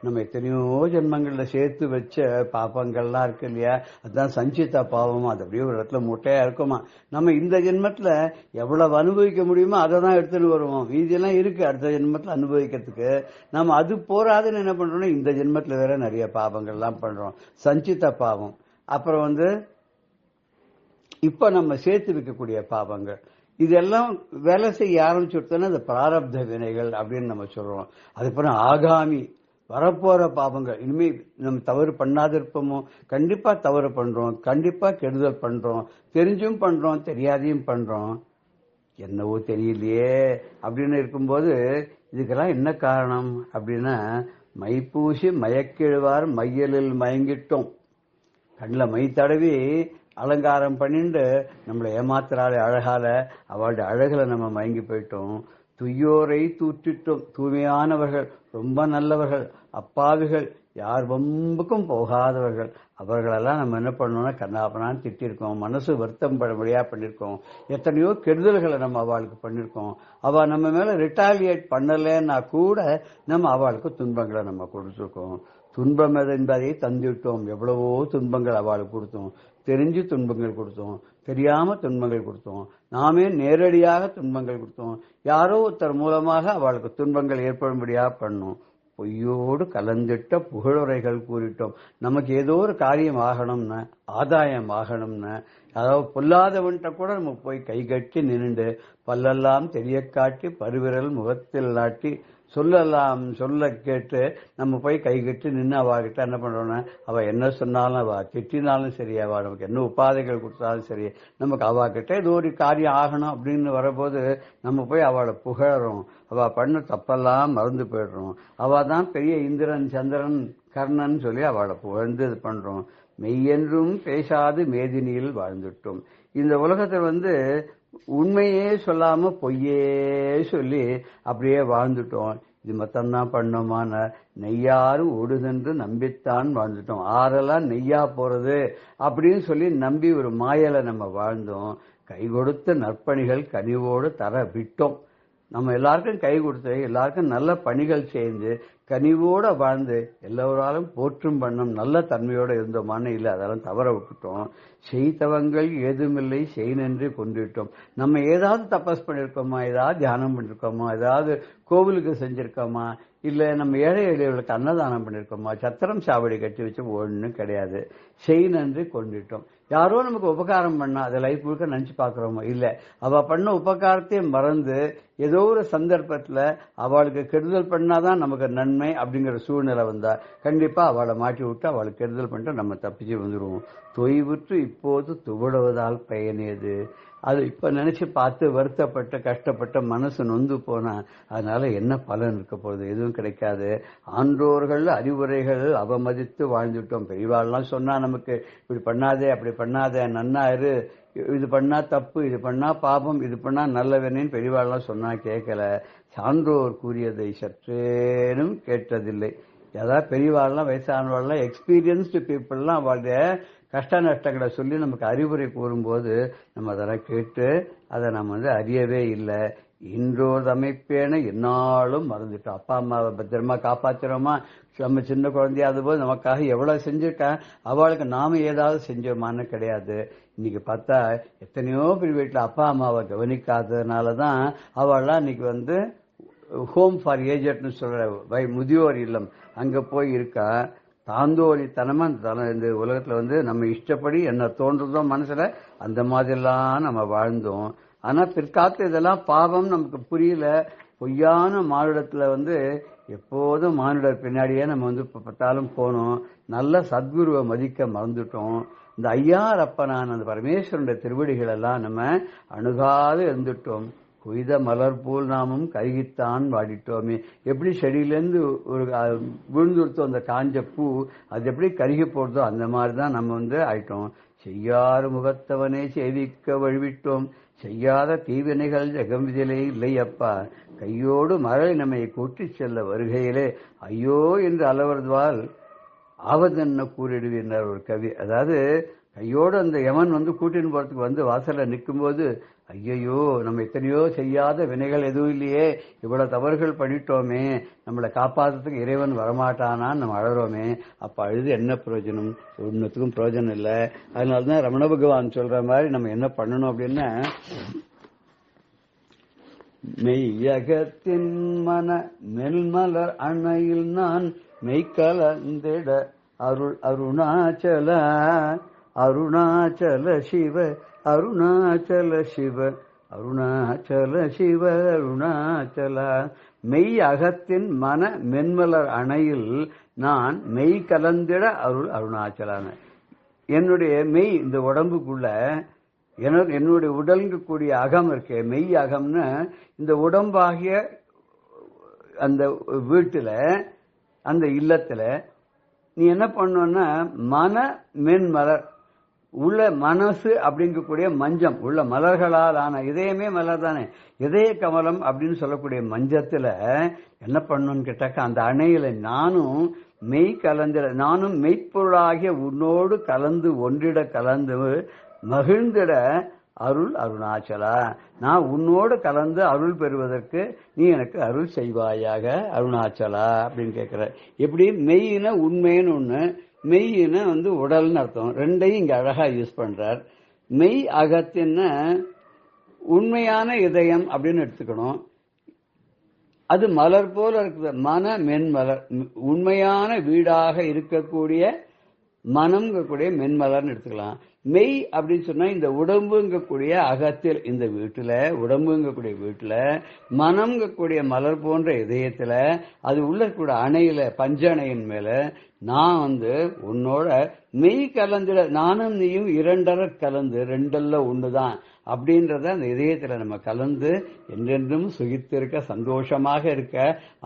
நம்ம எத்தனையோ ஜென்மங்கள்ல சேர்த்து வச்ச பாப்பங்கள்லாம் இருக்கு இல்லையா, அதுதான் சஞ்சிதா பாவம். அது அப்படியே ஒரு இடத்துல மூட்டையா இருக்குமா. நம்ம இந்த ஜென்மத்துல எவ்வளவு அனுபவிக்க முடியுமோ அதை தான் எடுத்துன்னு வருவோம். வீதியெல்லாம் இருக்கு அடுத்த ஜென்மத்துல அனுபவிக்கிறதுக்கு. நம்ம அது போராதுன்னு என்ன பண்றோம்னா இந்த ஜென்மத்துல வேற நிறைய பாவங்கள்லாம் பண்றோம், சஞ்சித பாவம். அப்புறம் இப்ப நம்ம சேர்த்து வைக்கக்கூடிய பாவங்கள், இதெல்லாம் வேலை செய்ய ஆரம்பிச்சுட்டோன்னா அந்த பிராரப்த வினைகள் அப்படின்னு நம்ம சொல்றோம். அதுக்கப்புறம் ஆகாமி வரப்போற பாவங்கள் இனிமே நம்ம தவறு பண்ணாத இருப்போமோ, கண்டிப்பா தவறு பண்றோம், கண்டிப்பா கெடுதல் பண்றோம், தெரிஞ்சும் பண்றோம், தெரியாதையும் பண்றோம், என்னவோ தெரியலையே அப்படின்னு இருக்கும்போது இதுக்கெல்லாம் என்ன காரணம் அப்படின்னா, மைப்பூசி மயக்கிழுவார் மையலில் மயங்கிட்டோம். கண்ணில் மை தடவி அலங்காரம் பண்ணிட்டு நம்மளை ஏமாத்துறாளே அழகால, அவளுடைய அழகுல நம்ம மயங்கி போயிட்டோம். துய்யோரை தூற்றிட்டோம். தூய்மையானவர்கள், ரொம்ப நல்லவர்கள், அப்பாவிகள், யார் வம்புக்கும் போகாதவர்கள், அவர்களெல்லாம் நம்ம என்ன பண்ணோம்னா கண்ணாப்பனான்னு திட்டிருக்கோம், மனசு வருத்தம் படும்படியா பண்ணிருக்கோம், எத்தனையோ கெடுதல்களை நம்ம அவளுக்கு பண்ணிருக்கோம். அவ நம்ம மேல ரிட்டாலியேட் பண்ணலன்னா கூட நம்ம அவளுக்கு துன்பங்களை நம்ம கொடுத்துருக்கோம். துன்பம் என்பதை தந்துவிட்டோம். எவ்வளவோ துன்பங்கள் அவளுக்கு கொடுத்தோம், தெரிஞ்சு துன்பங்கள் கொடுத்தோம், தெரியாம துன்பங்கள் கொடுத்தோம், நாமே நேரடியாக துன்பங்கள் கொடுத்தோம், யாரோ ஒருத்தர் மூலமாக அவளுக்கு துன்பங்கள் ஏற்படும்படியா பண்ணோம். பொய்யோடு கலந்துட்ட புகழுரைகள் கூறிட்டோம். நமக்கு ஏதோ ஒரு காரியம் ஆகணும்னு, ஆதாயம் ஆகணும்னு, அதாவது பொல்லாதவன்கிட்ட கூட நம்ம போய் கை கட்டி நின்றுண்டு பல்லெல்லாம் தெரிய காட்டி பருவிரல் முகத்தில் நாட்டி சொல்லலாம் சொல்ல கேட்டு நம்ம போய் கை கட்டி நின்று அவகிட்ட என்ன பண்றோம்னா, அவ என்ன சொன்னாலும், அவ திட்டினாலும் சரி, அவ நமக்கு என்ன உபாதைகள் கொடுத்தாலும் சரி, நமக்கு அவகிட்ட ஏதோ ஒரு காரியம் ஆகணும் அப்படின்னு வரபோது நம்ம போய் அவளை புகழறோம். அவ பண்ண தப்பெல்லாம் மறந்து போயிடுறோம். அவ தான் பெரிய இந்திரன் சந்திரன் கர்ணன் சொல்லி அவளை புகழ்ந்து இது பண்றோம். மெய்யென்றும் பேசாது மேதினியில் வாழ்ந்துட்டோம். இந்த உலகத்தில் உண்மையே சொல்லாம பொய்யே சொல்லி அப்படியே வாழ்ந்துட்டோம். இது மொத்தம்தான் பண்ணோமான நெய்யாரும் ஓடுதென்று நம்பித்தான் வாழ்ந்துட்டோம். ஆறெல்லாம் நெய்யா போறது அப்படின்னு சொல்லி நம்பி ஒரு மாயலை நம்ம வாழ்ந்தோம். கை கொடுத்த நற்பணிகள் கனிவோடு தர விட்டோம். நம்ம எல்லாருக்கும் கை கொடுத்து எல்லாருக்கும் நல்ல பணிகள் செய்து கனிவோட வாழ்ந்து எல்லோராலும் போற்றும் பண்ணம் நல்ல தன்மையோட இருந்தோமான்னு இல்லை, அதெல்லாம் தவற விட்டுட்டோம். செய்தவங்கள் ஏதுமில்லை செய்நென்று கொண்டுட்டோம். நம்ம ஏதாவது தபஸ் பண்ணிருக்கோமா, ஏதாவது தியானம் பண்ணிருக்கோமா, ஏதாவது கோவிலுக்கு செஞ்சிருக்கோமா, இல்ல நம்ம ஏழை எளியவர்களுக்கு அன்னதானம் பண்ணிருக்கோமா, சத்திரம் சாவடி கட்டி வச்சு ஒன்றும் கிடையாது. செய்நென்று கொண்டுட்டோம். யாரோ நமக்கு உபகாரம் பண்ணா அதை லைஃப் முழுக்க நினைச்சு பாக்குறோமோ, இல்ல அவ பண்ண உபகாரத்தையும் மறந்து ஏதோ ஒரு சந்தர்ப்பத்துல அவளுக்கு கெடுதல் பண்ணாதான் நமக்கு நன்மை அப்படிங்கிற சூழ்நிலை வந்தா கண்டிப்பா அவளை மாட்டி விட்டு அவளுக்கு கெடுதல் பண்ணிட்டு நம்ம தப்பிச்சு வந்துடுவோம். தொய்வுற்று இப்போது துவடுவதால் பயனேது. அது இப்ப நினைச்சு பார்த்து வருத்தப்பட்ட கஷ்டப்பட்ட மனசு நொந்து போனா அதனால என்ன பலன் இருக்க போகுது? எதுவும் கிடைக்காது. ஆன்றோர்கள் அறிவுரைகள் அவமதித்து வாழ்ந்துட்டோம். பெரியவாள்லாம் சொன்னா நமக்கு இப்படி பண்ணாதே, அப்படி பண்ணாதே, நன்னா இரு, இது பண்ணா தப்பு, இது பண்ணா பாபம், இது பண்ணா நல்லவனேன்னு பெரியவாள்லாம் சொன்னா கேட்கல. சான்றோர் கூறியதை சற்றேனும் கேட்டதில்லை. ஏதாவது பெரியவாள்லாம் வயசானவாள்லாம் எக்ஸ்பீரியன்ஸ்டு பீப்புள்லாம் அவளுடைய கஷ்ட நஷ்டங்களை சொல்லி நமக்கு அறிவுரை கூறும்போது நம்ம அதெல்லாம் கேட்டு அதை நம்ம அறியவே இல்லை. இன்றோர் அமைப்பேன என்னாலும் மறந்துட்டோம். அப்பா அம்மாவை பத்திரமா காப்பாத்துறோமா, நம்ம சின்ன குழந்தையா அதுபோது நமக்காக எவ்வளவு செஞ்சிருக்கேன், அவளுக்கு நாம ஏதாவது செஞ்சோமான்னு கிடையாது. இன்னைக்கு பார்த்தா எத்தனையோ பேர் வீட்டுல அப்பா அம்மாவை கவனிக்காததுனாலதான் அவள்லாம் இன்னைக்கு ஹோம் ஃபார் ஏஜர்ட்னு சொல்ற முதியோர் இல்லம் அங்க போய் இருக்கா. தாந்தோணித்தனமா இந்த உலகத்துல நம்ம இஷ்டப்படி என்ன தோன்றதோ மனசுல அந்த மாதிரிலாம் நம்ம வாழ்ந்தோம். ஆனா பிற்காலத்துல இதெல்லாம் பாவம் நமக்கு புரியல. பொய்யான மானுடத்துல எப்போதும் மானுடர் பின்னாடியே நம்ம பார்த்தாலும் போனோம். நல்ல சத்குருவை மதிக்க மறந்துட்டோம். இந்த ஐயாரப்பனான அந்த பரமேஸ்வரனுடைய திருவடிகள் எல்லாம் நம்ம அணுகாது இருந்துட்டோம். குய்த மலர் போல் நாமும் கருகித்தான் வாடிட்டோமே. எப்படி செடியிலேருந்து ஒரு விழுந்துடுத்தோம் அந்த காஞ்ச பூ, அது எப்படி கருகி போடுதோ அந்த மாதிரிதான் நம்ம ஆயிட்டோம். செய்யாறு முகத்தவனே சேவிக்க வழிவிட்டோம். செய்யாத தீவினைகள் ஜெகம்பிதிலே இல்லை அப்பா. கையோடு மழை நம்மை கூட்டி செல்ல வருகையிலே ஐயோ என்று அளவதுவால் ஆவதென்ன கூறிடுவினர் ஒரு கவி. அதாவது கையோடு அந்த யமன் கூட்டின்னு போறதுக்கு வாசல்ல நிற்கும் போது ஐயையோ நம்ம எத்தனையோ செய்யாத வினைகள் எதுவும் இல்லையே, இவ்வளவு தவறுகள் பண்ணிட்டோமே, நம்மளை காப்பாற்றுறதுக்கு இறைவன் வரமாட்டானான்னு நம்ம அழறோமே. அப்ப அழுது என்ன பிரயோஜனம்? ஒன்னுத்துக்கும் பிரயோஜனம் இல்லை. அதனாலதான் ரமண பகவான் சொல்ற மாதிரி நம்ம என்ன பண்ணணும் அப்படின்னா, மெய்யகத்தின் மன மெல்மலர் அணையில் நான் மெய்கலந்திட அருள் அருணாச்சல அருணாச்சல சிவ அருணாச்சல சிவ அருணாச்சல சிவ அருணாச்சல மெய் அகத்தின் மன மென்மலர் அணையில் நான் மெய் கலந்திட அருள் அருணாச்சலான. என்னுடைய மெய் இந்த உடம்புக்குள்ள என்னுடைய உடலுக்கு கூடிய அகம் இருக்கே, மெய் அகம்னு இந்த உடம்பாகிய அந்த வீட்டுல அந்த இல்லத்துல நீ என்ன பண்ணணும்னா மன மென்மலர் உள்ள மனசு அப்படிங்கக்கூடிய மஞ்சம் உள்ள மலர்களால் ஆன இதயமே மலர் தானே, இதய கமலம் அப்படின்னு சொல்லக்கூடிய மஞ்சத்துல என்ன பண்ணணும்னு கேட்டாக்கா அந்த அணையில நானும் மெய் கலந்திட, நானும் மெய்ப்பொருளாகிய உன்னோடு கலந்து ஒன்றிட கலந்து மகிழ்ந்திட அருள் அருணாச்சலா. நான் உன்னோடு கலந்து அருள் பெறுவதற்கு நீ எனக்கு அருள் செய்வாயாக அருணாச்சலா அப்படின்னு கேட்கிற. எப்படி மெய்யின உண்மைன்னு ஒண்ணு, மெய்யின உடல்னு அர்த்தம். ரெண்டையும் இங்க அழகா யூஸ் பண்றார். மெய் அகத்தின்னு உண்மையான இதயம் அப்படின்னு எடுத்துக்கணும். அது மலர் போல இருக்குது, மன மென்மலர், உண்மையான வீடாக இருக்கக்கூடிய மனம்ங்கக்கூடிய மென்மலர்னு எடுத்துக்கலாம். மெய் அப்படின்னு சொன்னா இந்த உடம்புங்கக்கூடிய அகத்தில் இந்த வீட்டுல, உடம்புங்கக்கூடிய வீட்டுல, மனம்ங்கக்கூடிய மலர் போன்ற இதயத்துல, அது உள்ள கூட அணையில பஞ்சணையின் மேல நான் உன்னோட மெய் கலந்துட, நானும் நீயும் இரண்டர கலந்து ரெண்டல்ல ஒண்ணுதான் அப்படின்றத அந்த இதயத்துல நம்ம கலந்து என்றென்றும் சுகித்திருக்க, சந்தோஷமாக இருக்க,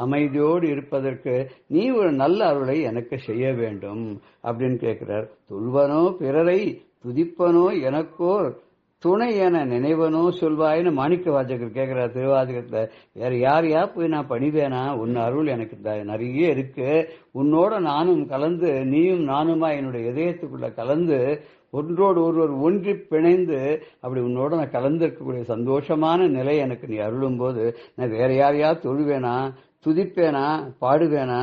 அமைதியோடு இருப்பதற்கு நீ ஒரு நல்ல அருளை எனக்கு செய்ய வேண்டும் அப்படின்னு கேட்கிறார். தொழுவனோ பிறரை துதிப்பனோ எனக்கோ துணை என நினைவனோ சொல்வாயின்னு மாணிக்க வாசகர் கேட்கிறார் திருவாசகத்துல. வேற யாரையா போய் நான் பணிவேனா, உன் அருள் எனக்கு நிறைய இருக்கு, உன்னோட நானும் கலந்து நீயும் நானுமா என்னுடைய இதயத்துக்குள்ள கலந்து ஒன்றோடு ஒருவர் ஒன்றி பிணைந்து அப்படி உன்னோட நான் கலந்து இருக்கக்கூடிய சந்தோஷமான நிலை எனக்கு நீ அருளும் போது நான் வேற யாரையா தொழுவேனா, துதிப்பேனா, பாடுவேனா,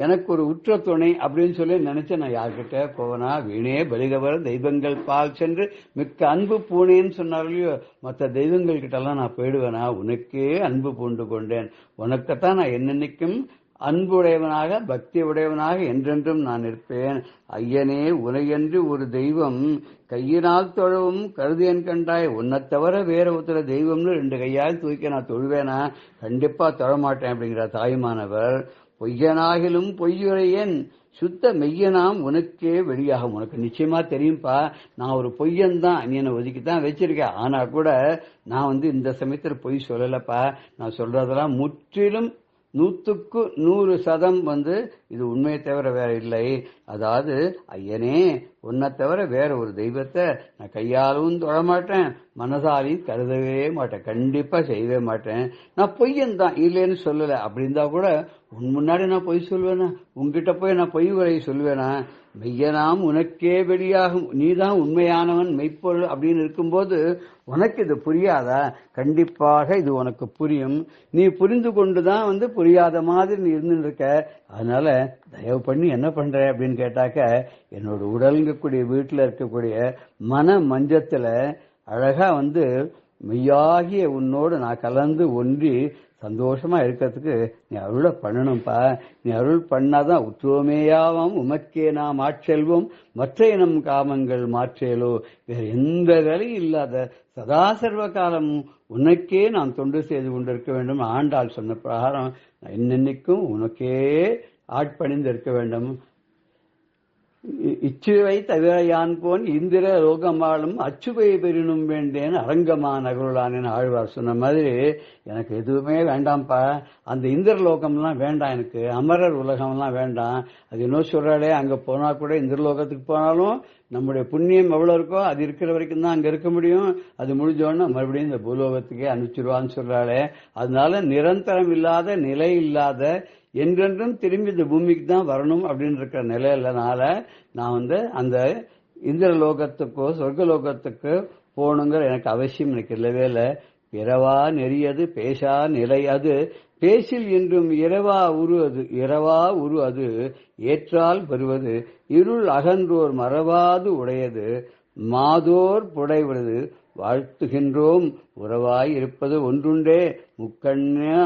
எனக்கு ஒரு உற்ற துணை அப்படின்னு சொல்லி நினைச்ச நான் யார்கிட்ட போவேனா, வீணே பலிகவர் தெய்வங்கள் பால் சென்று மிக்க அன்பு பூனேன்னு சொன்னார் இல்லையோ, மற்ற தெய்வங்கள் கிட்ட எல்லாம் நான் போயிடுவேனா, உனக்கே அன்பு பூண்டு கொண்டேன், உனக்குத்தான் நான் என்னென்னைக்கும் அன்புடையவனாக பக்தி உடையவனாக என்றென்றும் நான் இருப்பேன். ஐயனே உனையன்று ஒரு தெய்வம் கையினால் தொழவும் கருதியன் கண்டாய், உன்னை தவிர வேற ஒருத்தர தெய்வம்னு ரெண்டு கையால் தூக்கி நான் தொழுவேனா, கண்டிப்பா தொழமாட்டேன் அப்படிங்கிற தாய்மானவர். பொய்யனாகிலும் பொய்யுரையன் சுத்த மெய்யனாம் உனக்கே வெளியாகும். உனக்கு நிச்சயமா தெரியும்பா நான் ஒரு பொய்யன் தான், நீ என்னை ஒதுக்கித்தான் வச்சிருக்க, ஆனா கூட நான் இந்த சமயத்துல பொய் சொல்லலப்பா, நான் சொல்றதெல்லாம் முற்றிலும் 100க்கு 100% இது உண்மையை தவிர வேற இல்லை. அதாவது ஐயனே உன்னை தவிர வேற ஒரு தெய்வத்தை நான் கையாலும் தொழமாட்டேன், மனசாலையும் கருதவே மாட்டேன், கண்டிப்பா செய்யவே மாட்டேன். நான் பொய்யன் தான், இல்லைன்னு சொல்லல. அப்படி இருந்தா கூட உன் முன்னாடி நான் பொய் சொல்வேனா, உன்கிட்ட போய் நான் பொய் உரையை சொல்வேனா, மெய்யனாம் உனக்கே வெளியாகும், நீதான் உண்மையானவன் மெய்ப்பொருள் அப்படின்னு இருக்கும்போது உனக்கு இது புரியாதா, கண்டிப்பாக இது உனக்கு புரியும். நீ புரிந்து கொண்டுதான் புரியாத மாதிரி நீ இருந்துருக்க. அதனால தயவு பண்ணி என்ன பண்ற அப்படின்னு கேட்டாக்க, என்னோட உடலுங்கக்கூடிய வீட்டுல இருக்கக்கூடிய மன மஞ்சத்துல அழகா மெய்யாகிய உன்னோடு நான் கலந்து ஒன்றி சந்தோஷமா இருக்கிறதுக்கு நீ அருளை பண்ணணும்பா. நீ அருள் பண்ணாதான் உற்றோமேயாவும் உமக்கே நாம் ஆட்செல்வோம் மற்ற இனம் காமங்கள் மாற்றேலோ. வேற எந்த வேலையும் இல்லாத சதாசர்வ காலம் உனக்கே நாம் தொண்டு செய்து கொண்டிருக்க வேண்டும். ஆண்டாள் சொன்ன பிரகாரம் என்னென்னைக்கும் உனக்கே ஆட்பணிந்து இருக்க வேண்டும். இச்சுவை தவிர யான் போன் இந்திர லோகமாலும் அச்சுவை பெறினும் வேண்டேன் அரங்கமா நகருளானேன்னு ஆழ்வார் சொன்ன மாதிரி எனக்கு எதுவுமே வேண்டாம்ப்பா, அந்த இந்திர லோகம்லாம் வேண்டாம், எனக்கு அமரர் உலகம்லாம் வேண்டாம். அது இன்னும் சொல்றாளே, அங்க போனா கூட இந்திர லோகத்துக்கு போனாலும் நம்முடைய புண்ணியம் எவ்வளவு இருக்கோ அது இருக்கிற வரைக்கும் தான் அங்க இருக்க முடியும், அது முடிஞ்சோன்னா மறுபடியும் இந்த பூலோகத்துக்கே அனுப்பிச்சிருவான்னு சொல்றாளே. அதனால நிரந்தரம் இல்லாத நிலை இல்லாத என்றென்றும் திரும்பி இந்த பூமிக்கு தான் வரணும் அப்படின்னு இருக்கிற நிலையிலனால நான் அந்த இந்திர லோகத்துக்கோ சொர்க்க லோகத்துக்கு போகணுங்கிற எனக்கு அவசியம் எனக்கு இல்லவே இல்லை. பிறவா நெறியது பேசா நிலை அது பேசில் என்றும் இரவா உரு அது ஏற்றால் வருவது இருள் அகன்றோர் மறவாது உடையது மாதோர் புடைவது வாழ்த்துகின்றோம் உறவாய் இருப்பது ஒன்றுண்டே முக்கண்ணா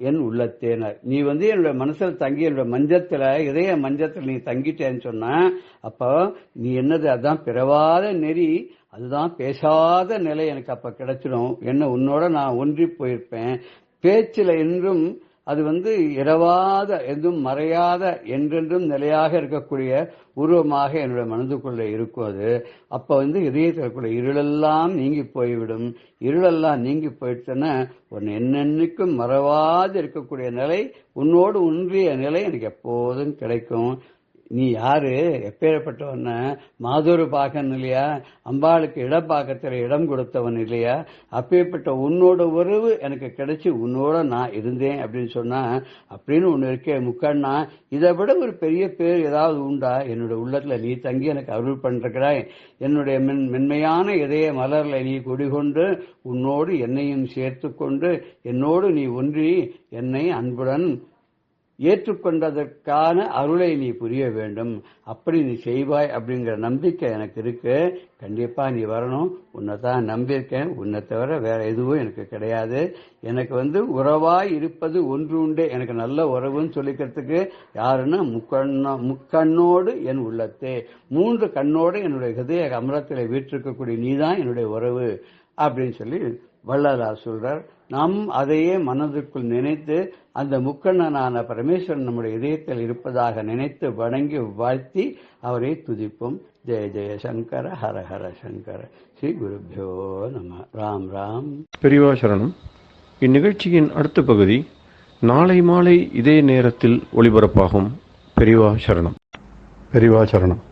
என் உள்ளத்தேனர். நீ என்னோட மனசுல தங்கி என்னோட மஞ்சத்துல இதய மஞ்சத்துல நீ தங்கிட்டேன்னு சொன்ன, அப்ப நீ என்னது அதான் பிறவாத நெறி, அதுதான் பேசாத நிலை எனக்கு அப்ப கிடைச்சிடும். என்ன உன்னோட நான் ஒன்றி போயிருப்பேன். பேச்சில என்றும் அது இரவாத எதுவும் மறையாத என்றென்றும் நிலையாக இருக்கக்கூடிய உருவமாக என்னுடைய மனதுக்குள்ள இருக்கும். அது அப்ப இதயத்திற்குள்ள இருளெல்லாம் நீங்கி போய்விடும். இருளெல்லாம் நீங்கி போயிடுச்சுன்னா உன்னை என்னென்னைக்கும் மறவாது இருக்கக்கூடிய நிலை, உன்னோடு ஒன்றிய நிலை எனக்கு எப்போதும் கிடைக்கும். நீ யாரு, எப்பேற்பட்டவன, மாதொரு பாகன் இல்லையா, அம்பாளுக்கு இடப்பாக்கத்தில் இடம் கொடுத்தவன் இல்லையா, அப்பேற்பட்ட உன்னோட உறவு எனக்கு கிடைச்சி உன்னோட நான் இருந்தேன் அப்படின்னு சொன்னா, அப்படின்னு ஒண்ணு இருக்கே முக்கண்ணா, இதை விட ஒரு பெரிய பேர் ஏதாவது உண்டா? என்னோட உள்ளத்துல நீ தங்கி எனக்கு அருள் பண்றாய். என்னுடைய மென்மையான இதய மலர்ல நீ குடிகொண்டு உன்னோடு என்னையும் சேர்த்து கொண்டு என்னோடு நீ ஒன்றி என்னை அன்புடன் ஏற்றுக்கொண்டதற்கான அருளை நீ புரிய வேண்டும். அப்படி நீ செய்வாய் அப்படிங்கிற நம்பிக்கை எனக்கு இருக்கு. கண்டிப்பா நீ வரணும். உன்னைத்தான் நம்பியிருக்கேன். உன்னை தவிர வேற எதுவும் எனக்கு கிடையாது. எனக்கு உறவாய் இருப்பது ஒன்று உண்டே, எனக்கு நல்ல உறவுன்னு சொல்லிக்கிறதுக்கு யாருன்னா முக்கண்ணோடு என் உள்ளத்தே, 3 கண்ணோடு என்னுடைய ஹிருதய அமரத்தில் வீற்றிருக்கக்கூடிய நீதான் என்னுடைய உறவு அப்படின்னு சொல்லி வள்ளலார் சொல்றார். நாம் அதையே மனதிற்குள் நினைத்து அந்த முக்கண்ணனான பரமேஸ்வரன் நம்முடைய இதயத்தில் இருப்பதாக நினைத்து வணங்கி வாழ்த்தி அவரை துதிப்போம். ஜெய ஜெய சங்கர ஹர ஹர சங்கர. ஸ்ரீ குருபியோ நம. ராம் ராம். பெரியவா சரணம். இந்நிகழ்ச்சியின் அடுத்த பகுதி நாளை மாலை இதே நேரத்தில் ஒளிபரப்பாகும். பெரியவா சரணம். பெரியவா சரணம்.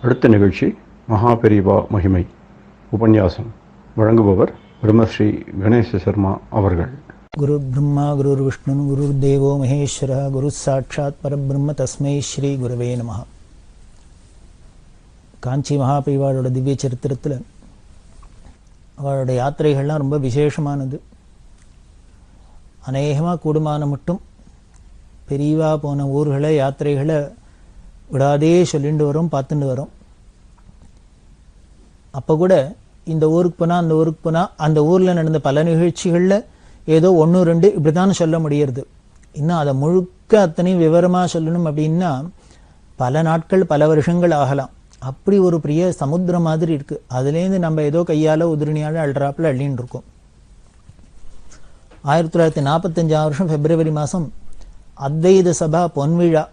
அடுத்த நிகழ்ச்சி மகா பெரியவா மகிமை உபன்யாசம். வழங்குபவர் பிரம்மஸ்ரீ கணேச சர்மா அவர்கள். குரு பிரம்மா குரு விஷ்ணு குரு தேவோ மகேஸ்வர குரு சாட்சாத் பரபிரம்ம தஸ்மை ஸ்ரீ குருவே நமஹ. காஞ்சி மகாபெரிவாளோட திவ்ய சரித்திரத்தில் அவளோட யாத்திரைகள்லாம் ரொம்ப விசேஷமானது. அநேகமாக கூடுமான மட்டும் பெரியவா போன ஊர்களை யாத்திரைகளை விடாதே சொல்லிட்டு வரோம், பார்த்துட்டு வரோம். அப்போ கூட இந்த ஊருக்கு போனால் அந்த ஊருக்கு போனால் அந்த ஊரில் நடந்த பல நிகழ்ச்சிகளில் ஏதோ 1 2 இப்படித்தான் சொல்ல முடியறது. இன்னும் அதை முழுக்க அத்தனையும் விவரமாக சொல்லணும் அப்படின்னா பல நாட்கள் பல வருஷங்கள் ஆகலாம். அப்படி ஒரு பெரிய சமுத்திரம் மாதிரி இருக்குது. அதுலேருந்து நம்ம ஏதோ கையால் உதிரணியால் அள்ளுறாப்பில் அள்ளின்னு இருக்கோம். 1945 பிப்ரவரி மாதம் அத்வைத சபா பொன்விழா,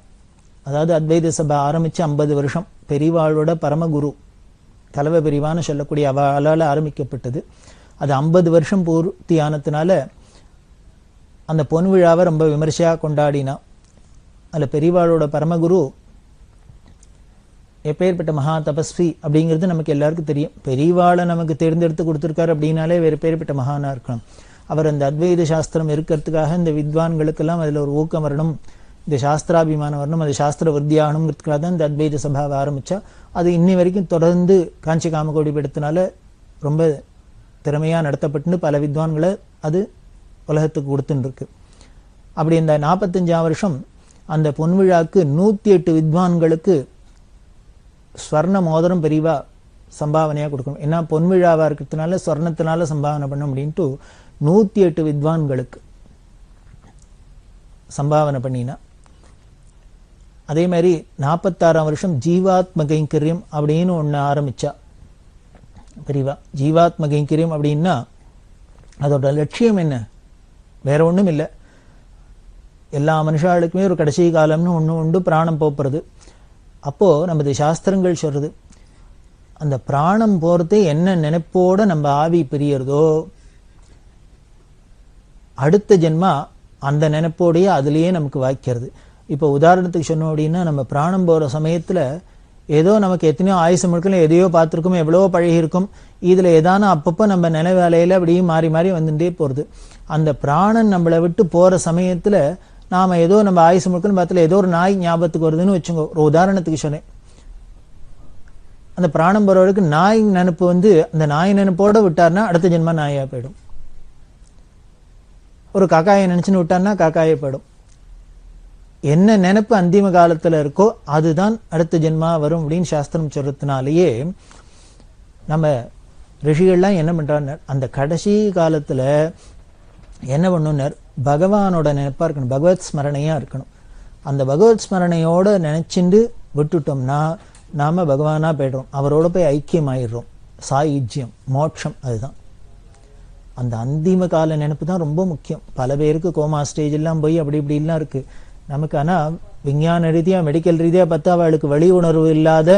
அதாவது அத்வைத சபா ஆரம்பித்து 50 வருஷம், பெரியவாளோட பரமகுரு தலைவ பெரிவான்னு சொல்லக்கூடிய அவளால் ஆரம்பிக்கப்பட்டது. அது 50 வருஷம் பூர்த்தி ஆனதுனால அந்த பொன் விழாவை ரொம்ப விமர்சையாக கொண்டாடினா. அதில் பெரியவாளோட பரமகுரு எப்பேற்பட்ட மகா தபஸ்வி அப்படிங்கிறது நமக்கு எல்லாருக்கும் தெரியும். பெரியவாளை நமக்கு தேர்ந்தெடுத்து கொடுத்துருக்காரு அப்படின்னாலே வேறு பேர்பட்ட மகானா இருக்கணும். அவர் அந்த அத்வைத சாஸ்திரம் இருக்கிறதுக்காக இந்த வித்வான்களுக்கெல்லாம் அதில் ஒரு ஊக்கம் வரணும், இந்த சாஸ்திராபிமானம் வரணும், அது சாஸ்திர விருத்தியாகணுங்கிறதுக்காக தான் இந்த அத்வைத சபாவை ஆரம்பித்தா. அது இன்னி வரைக்கும் தொடர்ந்து காஞ்சி காமகோடி பீடத்தினால ரொம்ப திறமையாக நடத்தப்பட்டு பல வித்வான்களை அது உலகத்துக்கு கொடுத்துன்னு இருக்கு. அப்படி இந்த 45ஆம் வருஷம் அந்த பொன்விழாக்கு 108 வித்வான்களுக்கு ஸ்வர்ண மோதிரம் பெரியவா சம்பாவனையாக கொடுக்கணும். ஏன்னா பொன்விழாவாக இருக்கிறதுனால ஸ்வர்ணத்தினால சம்பாவனை பண்ண அப்படின்ட்டு 108 வித்வான்களுக்கு சம்பாவனை பண்ணினா. அதே மாதிரி 46ஆம் வருஷம் ஜீவாத்ம கைங்கரியம் அப்படின்னு ஒன்று ஆரம்பிச்சா பெரியவா. ஜீவாத்ம கைங்கரியம் அப்படின்னா அதோட லட்சியம் என்ன? வேற ஒன்றும் இல்லை. எல்லா மனுஷாளுக்குமே ஒரு கடைசி காலம்னு ஒன்று உண்டு, பிராணம் போப்புறது. அப்போது நமது சாஸ்திரங்கள் சொல்கிறது, அந்த பிராணம் போகிறதே என்ன நினைப்போடு நம்ம ஆவி பிரியறதோ அடுத்த ஜென்மா அந்த நினைப்போடையே அதுலேயே நமக்கு வாய்க்கிறது. இப்போ உதாரணத்துக்கு சொன்னோம் அப்படின்னா, நம்ம பிராணம் போகிற சமயத்தில் ஏதோ நமக்கு எத்தனையோ ஆயுசு முழுக்கல எதையோ பார்த்துருக்கோம், எவ்வளவோ பழகியிருக்கும். இதில் ஏதான அப்பப்போ நம்ம நினைவேலையில் அப்படியே மாறி மாறி வந்துட்டே போகிறது. அந்த பிராணன் நம்மளை விட்டு போகிற சமயத்தில் நாம் ஏதோ நம்ம ஆயுசு முழுக்கன்னு பார்த்துல ஏதோ ஒரு நாய் ஞாபகத்துக்கு வருதுன்னு வச்சுக்கோ. ஒரு உதாரணத்துக்கு சொன்னேன், அந்த பிராணம் போகிறவருக்கு நாய் நினைப்பு அந்த நாய் நினைப்போடு விட்டார்னா அடுத்த ஜென்மா நாயாக போயிடும். ஒரு காக்காயை நினச்சின்னு விட்டார்னா காக்காயே போயிடும். என்ன நினைப்பு அந்திம காலத்தில் இருக்கோ அதுதான் அடுத்த ஜென்மா வரும் அப்படின்னு சாஸ்திரம் சொல்றதுனாலேயே நம்ம ரிஷிகள்லாம் என்ன பண்றாங்க, அந்த கடைசி காலத்தில் என்ன பண்ணுனர், பகவானோட நினைப்பா இருக்கணும், பகவத் ஸ்மரணையா இருக்கணும். அந்த பகவத் ஸ்மரணையோட நினைச்சுண்டு விட்டுட்டோம்னா நாம பகவானா போய்டுறோம், அவரோட போய் ஐக்கியமாயிடுறோம். சாயுஜ்யம், மோட்சம். அதுதான் அந்த அந்திம கால நினைப்பு தான் ரொம்ப முக்கியம். பல பேருக்கு கோமா ஸ்டேஜ் எல்லாம் போய் அப்படி இப்படிலாம் இருக்கு நமக்கு. ஆனா விஞ்ஞான ரீதியா மெடிக்கல் ரீதியா பார்த்தா அவளுக்கு வெளி உணர்வு இல்லாத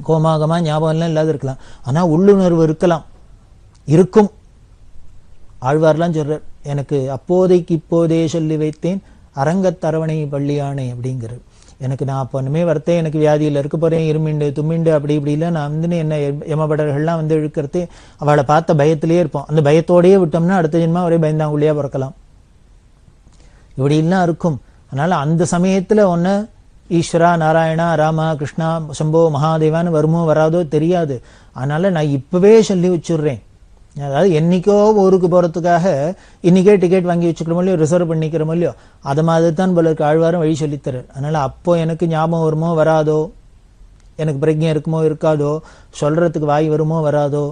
கோமாகமா ஞாபகம் எல்லாம் இல்லாத இருக்கலாம். ஆனா உள்ளுணர்வு இருக்கலாம், இருக்கும். ஆழ்வார்லாம் சொல்றார், எனக்கு அப்போதைக்கு இப்போதே சொல்லி வைத்தேன் அரங்கத்தரவணை பள்ளியானே அப்படிங்கிறது. எனக்கு நான் அப்போ இனிமே வரத்தேன், எனக்கு வியாதியில் இருக்க போறேன், இருமிண்டு தும்மிண்டு அப்படி இப்படிலாம் நான் என்ன யமபடர்கள்லாம் இழுக்கிறதே அவளை பார்த்த பயத்திலேயே இருப்போம். அந்த பயத்தோடையே விட்டோம்னா அடுத்த ஜென்மா ஒரே பயந்தாங்குள்ளியா பிறக்கலாம். இப்படிலாம் இருக்கும். அதனால அந்த சமயத்துல ஒன்னு ஈஸ்வரா, நாராயணா, ராமா, கிருஷ்ணா, சம்போ, மகாதேவான்னு வருமோ வராதோ தெரியாது. அதனால நான் இப்பவே சொல்லி வச்சுடுறேன். அதாவது என்னைக்கோ ஊருக்கு போறதுக்காக இன்னைக்கே டிக்கெட் வாங்கி வச்சுக்கிறோமோ இல்லையோ, ரிசர்வ் பண்ணிக்கிறோமோ இல்லையோ, அதை மாதிரி தான் போல இருக்கு ஆழ்வாரும் வழி சொல்லித்தரார். அதனால அப்போ எனக்கு ஞாபகம் வருமோ வராதோ, எனக்கு பிரஜை இருக்குமோ இருக்காதோ, சொல்றதுக்கு வாய் வருமோ வராதோ,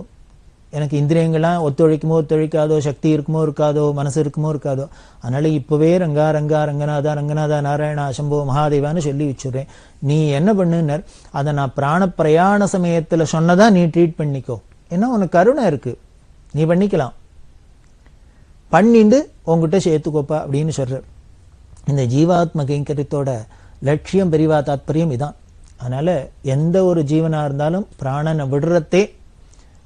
எனக்கு இந்திரியங்கள்லாம் ஒத்துழைக்குமோ ஒத்துழைக்காதோ, சக்தி இருக்குமோ இருக்காதோ, மனசு இருக்குமோ இருக்காதோ, அதனால இப்பவே ரங்கா ரங்கா ரங்கநாதா ரங்கநாதா நாராயணா சம்போ மகாதேவான்னு சொல்லி வச்சுடுறேன். நீ என்ன பண்ணுன்னர், அதை நான் பிராண பிரயாண சமயத்துல சொன்னதா நீ ட்ரீட் பண்ணிக்கோ. ஏன்னா உனக்கு கருணை இருக்கு, நீ பண்ணிக்கலாம், பண்ணிண்டு உங்ககிட்ட சேர்த்துக்கோப்பா அப்படின்னு சொல்ற. இந்த ஜீவாத்ம கைங்கரியத்தோட லட்சியம், பெரிவா தாத்பரியம் இதான். அதனால எந்த ஒரு ஜீவனா இருந்தாலும் பிராணனை விடுறதே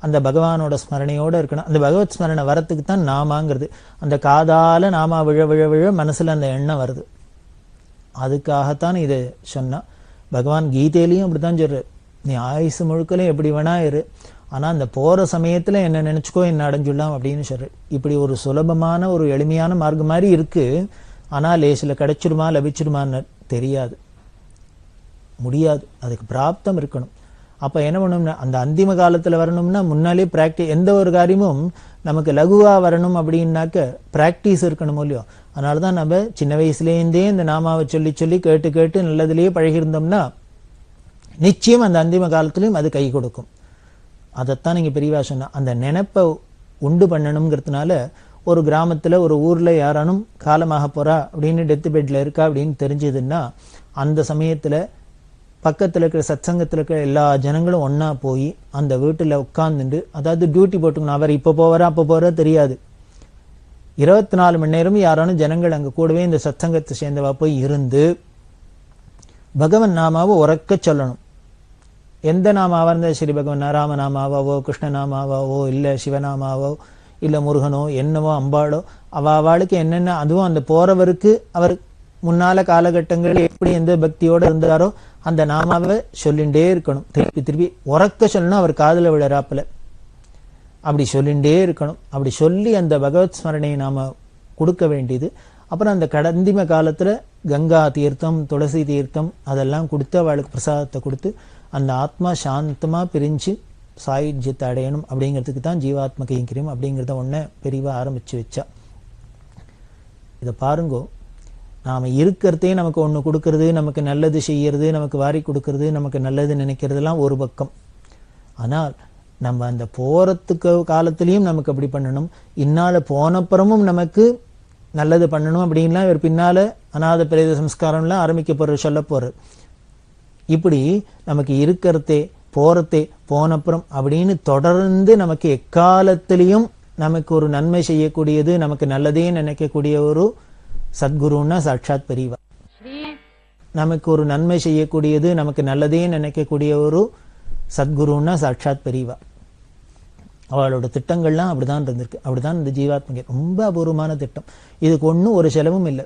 அந்த பகவானோட ஸ்மரணையோட இருக்கணும். அந்த பகவத் ஸ்மரணை வரத்துக்கு தான் நாமாங்கிறது. அந்த காதால நாமா விழ விழ விழ மனசுல அந்த எண்ணம் வருது. அதுக்காகத்தான் இதை சொன்னா. பகவான் கீதையிலையும் அப்படித்தான் சொல்றாரு, நீ ஆயுசு முழுக்கலையும் எப்படி வேணா இரு, ஆனா அந்த போற சமயத்துல என்ன நினைச்சுக்கோ, என்ன அடைஞ்சுடலாம் அப்படின்னு சொல்றாரு. இப்படி ஒரு சுலபமான ஒரு எளிமையான மார்க்கம் மாதிரி இருக்கு. ஆனா லேசில கிடைச்சிடுமா லபிச்சிடுமான்னு தெரியாது, முடியாது. அதுக்கு பிராப்தம் இருக்கணும். அப்ப என்ன பண்ணணும்னா, அந்த அந்திம காலத்துல வரணும்னா முன்னாலே எந்த ஒரு காரியமும் நமக்கு லகுவா வரணும் அப்படின்னாக்க பிராக்டிஸ் இருக்கணும் இல்லையோ. அதனாலதான் நம்ம சின்ன வயசுலேருந்தே இந்த நாமாவை சொல்லி சொல்லி கேட்டு கேட்டு நல்லதுலேயே பழகிருந்தோம்னா நிச்சயம் அந்த அந்திம காலத்திலையும் அது கை கொடுக்கும். அதைத்தான் நீங்க பெரியவா சொன்னா, அந்த நினைப்பை உண்டு பண்ணணுங்கிறதுனால ஒரு கிராமத்துல ஒரு ஊர்ல யாரானும் காலமாக போறா அப்படின்னு டெத் பெட்ல இருக்கா அப்படின்னு தெரிஞ்சதுன்னா, அந்த சமயத்துல பக்கத்துல இருக்கிற சத்சங்கத்துல இருக்கிற எல்லா ஜனங்களும் ஒன்னா போய் அந்த வீட்டுல உட்கார்ந்துட்டு, அதாவது டியூட்டி போட்டுக்கணும். அவர் இப்ப போவாரா அப்ப போறா தெரியாது, 24 மணி நேரமும் யாரானும் ஜனங்கள் அங்க கூடவே இந்த சத்சங்கத்தை சேர்ந்தவா போய் இருந்து பகவன் நாமாவை உறக்க சொல்லணும். எந்த நாமாவா இருந்தா சரி, பகவன் ராம நாமாவோ கிருஷ்ண நாமாவோ இல்ல சிவநாமாவோ இல்ல முருகனோ என்னவோ அம்பாளோ, அவளுக்கு என்னென்ன, அதுவும் அந்த போறவருக்கு அவர் முன்னால காலகட்டங்கள் எப்படி எந்த பக்தியோட இருந்தாரோ அந்த நாமாவை சொல்லிண்டே இருக்கணும். திருப்பி திருப்பி உறக்க சொல்லணும், அவர் காதுல விழறாப்புல அப்படி சொல்லிண்டே இருக்கணும். அப்படி சொல்லி அந்த பகவத் ஸ்மரணையை நாம கொடுக்க வேண்டியது. அப்புறம் அந்த கடந்திம காலத்துல கங்கா தீர்த்தம், துளசி தீர்த்தம் அதெல்லாம் கொடுத்து அவளுக்கு பிரசாதத்தை கொடுத்து அந்த ஆத்மா சாந்தமா பிரிஞ்சு சாயுஜ்யத்தை அடையணும். அப்படிங்கிறதுக்கு தான் ஜீவாத்ம கைங்கரியம் அப்படிங்கிறத ஒன்ன பெரியவா ஆரம்பிச்சு வச்சா. இதை பாருங்கோ, நாம இருக்கிறதே நமக்கு ஒண்ணு கொடுக்கறது, நமக்கு நல்லது செய்யறது, நமக்கு வாரி கொடுக்கறது, நமக்கு நல்லது நினைக்கிறதுலாம் ஒரு பக்கம். ஆனால் நம்ம அந்த போறதுக்கு காலத்திலையும் நமக்கு அப்படி பண்ணணும், இன்னால போனப்புறமும் நமக்கு நல்லது பண்ணணும் அப்படின்லாம் இவர் பின்னால அநாத பிரேத சம்ஸ்காரம்லாம் ஆரம்பிக்க போற சொல்ல போறார். இப்படி நமக்கு இருக்கிறதே போறதே போனப்புறம் அப்படின்னு தொடர்ந்து நமக்கு எக்காலத்திலையும் நமக்கு ஒரு நன்மை செய்யக்கூடியது, நமக்கு நல்லதே நினைக்கக்கூடிய ஒரு சத்குருன்னா சாட்சாத் பெரியவா. நமக்கு ஒரு நன்மை செய்யக்கூடியது, நமக்கு நல்லதே நினைக்கக்கூடிய ஒரு சத்குருன்னா சாட்சாத் பெரியவா. அவளோட திட்டங்கள்லாம் அப்படிதான் இருந்திருக்கு. அப்படிதான் இந்த ஜீவாத்மகை ரொம்ப அபூர்வமான திட்டம். இதுக்கு ஒன்றும் ஒரு செலவும் இல்லை.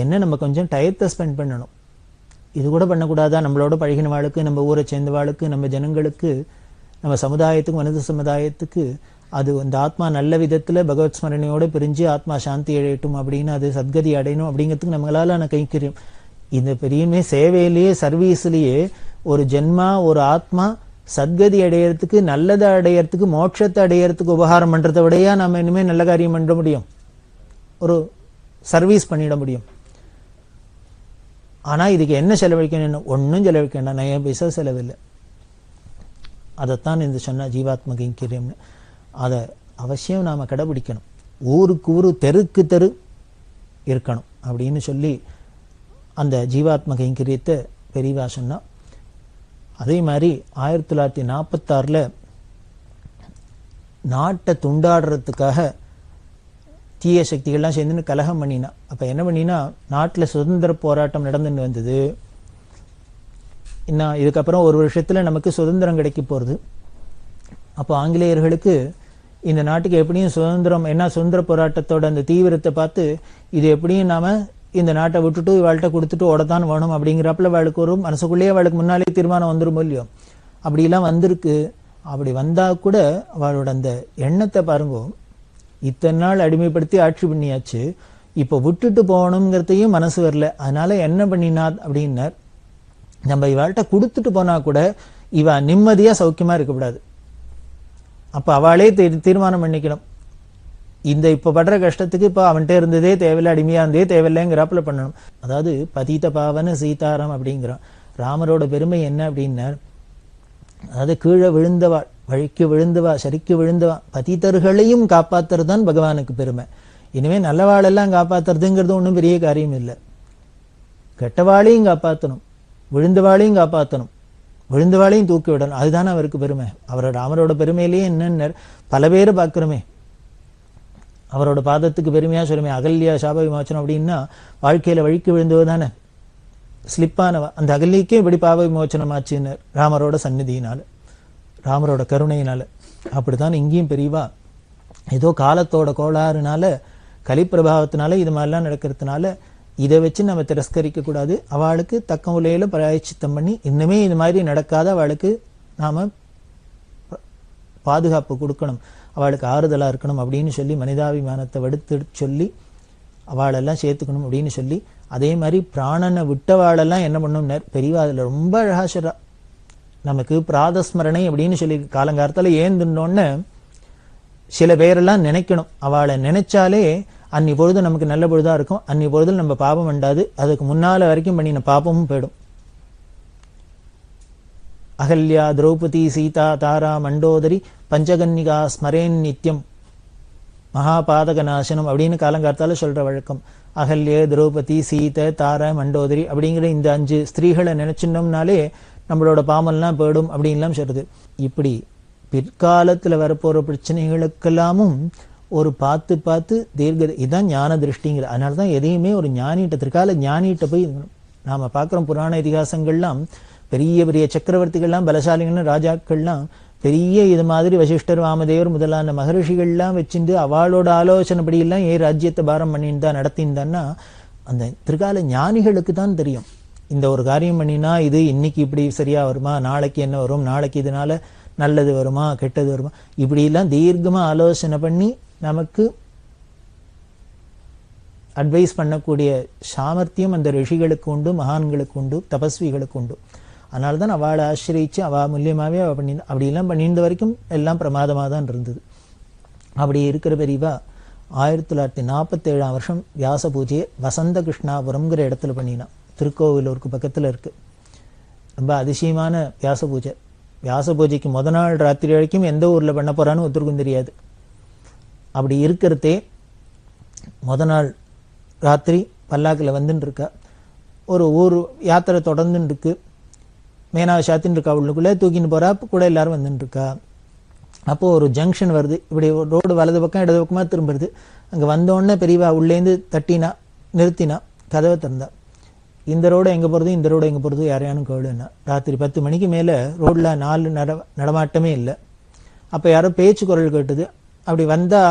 என்ன, நம்ம கொஞ்சம் டயத்தை ஸ்பெண்ட் பண்ணணும். இது கூட பண்ணக்கூடாதா? நம்மளோட பழகின வாழ்க்கை, நம்ம ஊரை சேர்ந்த வாழ்க்கை, நம்ம ஜனங்களுக்கு, நம்ம சமுதாயத்துக்கு, மனித சமுதாயத்துக்கு அது அந்த ஆத்மா நல்ல விதத்துல பகவத் ஸ்மரணையோட பிரிஞ்சு ஆத்மா சாந்தி அடையட்டும் அப்படின்னு, அது சத்கதி அடையணும் அப்படிங்கிறதுக்கு நம்மளால நான் கைக்கரியும். இந்த பெரியமே சேவையிலேயே சர்வீஸ்லயே ஒரு ஜென்மா ஒரு ஆத்மா சத்கதி அடையறதுக்கு, நல்லதை அடையறதுக்கு, மோட்சத்தை அடையறதுக்கு உபகாரம் பண்றதை விடையா நம்ம இனிமே நல்ல காரியம் பண்ண முடியும், ஒரு சர்வீஸ் பண்ணிட முடியும். ஆனா இதுக்கு என்ன செலவழிக்கணும்? ஒன்னும் செலவழிக்க வேண்டாம், 9 பைசா செலவில்லை. அதைத்தான் இந்த சொன்ன ஜீவாத்ம கைங்கரியம்னு. அதை அவசியம் நாம கடைபிடிக்கணும். ஊருக்கு ஊரு, தெருக்கு தெரு இருக்கணும் அப்படின்னு சொல்லி அந்த ஜீவாத்ம கைங்கரியத்தை பெரியவா சொன்னா. அதே மாதிரி 1946 நாட்டை துண்டாடுறதுக்காக தீய சக்திகள்லாம் சேர்ந்துன்னு கலகம் பண்ணினா. அப்போ என்ன பண்ணினா, நாட்டில் சுதந்திர போராட்டம் நடந்துன்னு வந்தது. இன்னும் இதுக்கப்புறம் ஒரு வருஷத்தில் நமக்கு சுதந்திரம் கிடைக்க போகிறது. அப்போ ஆங்கிலேயர்களுக்கு இந்த நாட்டுக்கு எப்படியும் சுதந்திரம், என்ன சுதந்திர போராட்டத்தோட அந்த தீவிரத்தை பார்த்து இது எப்படியும் நாம இந்த நாட்டை விட்டுட்டு இவாள்கிட்ட கொடுத்துட்டு ஓடத்தான் வேணும் அப்படிங்கிறப்பல அவளுக்கு ஒரு மனசுக்குள்ளேயே அவளுக்கு முன்னாலே தீர்மானம் வந்துடும் இல்லையோ. அப்படிலாம் வந்திருக்கு. அப்படி வந்தா கூட அவளோட அந்த எண்ணத்தை பாருங்க, இத்தனை நாள் அடிமைப்படுத்தி ஆட்சி பண்ணியாச்சு, இப்போ விட்டுட்டு போகணுங்கிறதையும் மனசு வரல. அதனால என்ன பண்ணினா அப்படின்னார், நம்ம இவாள்கிட்ட கொடுத்துட்டு போனா கூட இவ நிம்மதியா சௌக்கியமா இருக்கக்கூடாது. அப்ப அவளே தீர்மானம் பண்ணிக்கணும், இந்த இப்ப படுற கஷ்டத்துக்கு இப்ப அவன்கிட்ட இருந்ததே தேவையில்லை, அடிமையா இருந்தே தேவையில்லைங்கிறாப்புல பண்ணணும். அதாவது பதித பாவன சீதாராம் அப்படிங்கிறான். ராமரோட பெருமை என்ன அப்படின்னா, அதாவது கீழே விழுந்தவா, வழிக்கு விழுந்தவா, சரிக்கு விழுந்தவா, பதிதர்களையும் காப்பாத்துறது தான் பகவானுக்கு பெருமை. இனிமே நல்லவாளெல்லாம் காப்பாத்துறதுங்கிறது ஒன்றும் பெரிய காரியம் இல்லை. கெட்டவாளையும் காப்பாற்றணும், விழுந்தவாளையும் காப்பாற்றணும், விழுந்தவாளையும் தூக்கி விடணும், அதுதானே அவருக்கு பெருமை. ராமரோட பெருமையிலேயே என்னன்னு பல பேரை பார்க்கிறோமே, அவரோட பாதத்துக்கு பெருமையா சொல்லுமே. அகல்யா சாப விமோச்சனம் அப்படின்னா வாழ்க்கையில வழிக்கு விழுந்தவ தானே, ஸ்லிப்பானவ. அந்த அகல்யக்கே இப்படி பாவ விமோச்சனம் ஆச்சுன்னு ராமரோட சந்நிதியினால, ராமரோட கருணையினால. அப்படித்தான் இங்கேயும் பெரியவா ஏதோ காலத்தோட கோளாறுனால, கலிப்பிரபாவத்தினால இது மாதிரிலாம் நடக்கிறதுனால இதை வச்சு நம்ம திரஸ்கரிக்க கூடாது. அவளுக்கு தக்க முறையில பிராயச்சித்தம் பண்ணி இன்னுமே இது மாதிரி நடக்காத அவளுக்கு நாம பாதுகாப்பு கொடுக்கணும், அவளுக்கு ஆறுதலா இருக்கணும் அப்படின்னு சொல்லி மனிதாபிமானத்தை வடுத்து சொல்லி அவளெல்லாம் சேர்த்துக்கணும் அப்படின்னு சொல்லி, அதே மாதிரி பிராணனை விட்டவாளெல்லாம் என்ன பண்ணணும்னு பெரியவா அதில் ரொம்ப அழகா சொல்றா. நமக்கு பிராதஸ்மரணை அப்படின்னு சொல்லி காலங்காலத்துல ஏந்துனோன்னு சில பேரெல்லாம் நினைக்கணும். அவளை நினைச்சாலே அன்னி பொழுது நமக்கு நல்ல பொழுதா இருக்கும், அன்னி பொழுதுல நம்ம பாபம் வேண்டாது, அதுக்கு முன்னால வரைக்கும் பண்ணின பாபமும் போயிடும். அகல்யா திரௌபதி சீதா தாரா மண்டோதரி பஞ்சகன்னிகா ஸ்மரேன் நித்யம் மகாபாதக நாசனம் அப்படின்னு காலங்காலத்தால சொல்ற வழக்கம். அகல்ய, திரௌபதி, சீதை, தாரா, மண்டோதரி அப்படிங்கிற இந்த 5 ஸ்திரீகளை நினைச்சிட்டோம்னாலே நம்மளோட பாமெல்லாம் போயிடும் அப்படின்லாம் சொல்றது. இப்படி பிற்காலத்துல வரப்போற பிரச்சனைகளுக்கெல்லாமும் ஒரு பார்த்து பார்த்து தீர்க்க, இதுதான் ஞான திருஷ்டிங்கிற. அதனாலதான் எதையுமே ஒரு ஞானிகிட்ட, திருக்கால ஞானிகிட்ட போய் நாம பார்க்கிறோம். புராண இதிகாசங்கள்லாம் பெரிய பெரிய சக்கரவர்த்திகள்லாம், பலசாலிகள்லாம், ராஜாக்கள்லாம் பெரிய இது மாதிரி வசிஷ்டர், வாமதேவர் முதலான மகரிஷிகள்லாம் வச்சுட்டு அவளோட ஆலோசனைப்படி எல்லாம் ஏன் ராஜ்யத்தை பாரம் பண்ணியிருந்தா நடத்தியிருந்தான்னா, அந்த திருக்கால ஞானிகளுக்கு தான் தெரியும் இந்த ஒரு காரியம் பண்ணினா இது இன்னைக்கு இப்படி சரியா வருமா, நாளைக்கு என்ன வரும், நாளைக்கு இதனால நல்லது வருமா கெட்டது வருமா, இப்படி எல்லாம் தீர்க்கமா ஆலோசனை பண்ணி நமக்கு அட்வைஸ் பண்ணக்கூடிய சாமர்த்தியம் அந்த ரிஷிகளுக்கு உண்டு, மகான்களுக்கு உண்டு, தபஸ்விகளுக்கு உண்டு. அதனால்தான் அவளை ஆசிரியிச்சு அவ மூலியமாவே அவ பண்ணி அப்படிலாம் பண்ணியிருந்த வரைக்கும் எல்லாம் பிரமாதமாக தான் இருந்தது. அப்படி இருக்கிற பெரியவா 1947 வருஷம் வியாச பூஜையை வசந்த கிருஷ்ணாபுரம்ங்கிற இடத்துல பண்ணினான். திருக்கோவிலூருக்கு பக்கத்துல இருக்கு. ரொம்ப அதிசயமான வியாச பூஜை. வியாச பூஜைக்கு முத நாள் ராத்திரி வரைக்கும் எந்த ஊர்ல பண்ண போறான்னு ஒருத்தருக்கும் தெரியாது. அப்படி இருக்கிறதே முத நாள் ராத்திரி பல்லாக்கில் வந்துட்டு இருக்கா, ஒரு ஊர் யாத்திரை தொடர்ந்துட்டு இருக்கு, மேனாவை சாத்தின்னு இருக்கா, உள்ளுக்குள்ளே தூக்கின்னு போறா, கூட எல்லாரும் வந்துட்டு இருக்கா. அப்போ ஒரு ஜங்ஷன் வருது, இப்படி ரோடு வலது பக்கம் இடது பக்கமா திரும்புறது. அங்க வந்தோடனே பெரியவா உள்ளேந்து தட்டினா, நிறுத்தினா, கதவை திறந்தா. இந்த ரோடு எங்க போறது, இந்த ரோடு எங்க போறது, யாரையானும் கேளுன்னா. ராத்திரி 10 மணிக்கு மேல ரோட்ல 4 நடமாட்டமே இல்லை. அப்ப யாரோ பேச்சு குரல் கேட்டுது. அப்படி வந்தா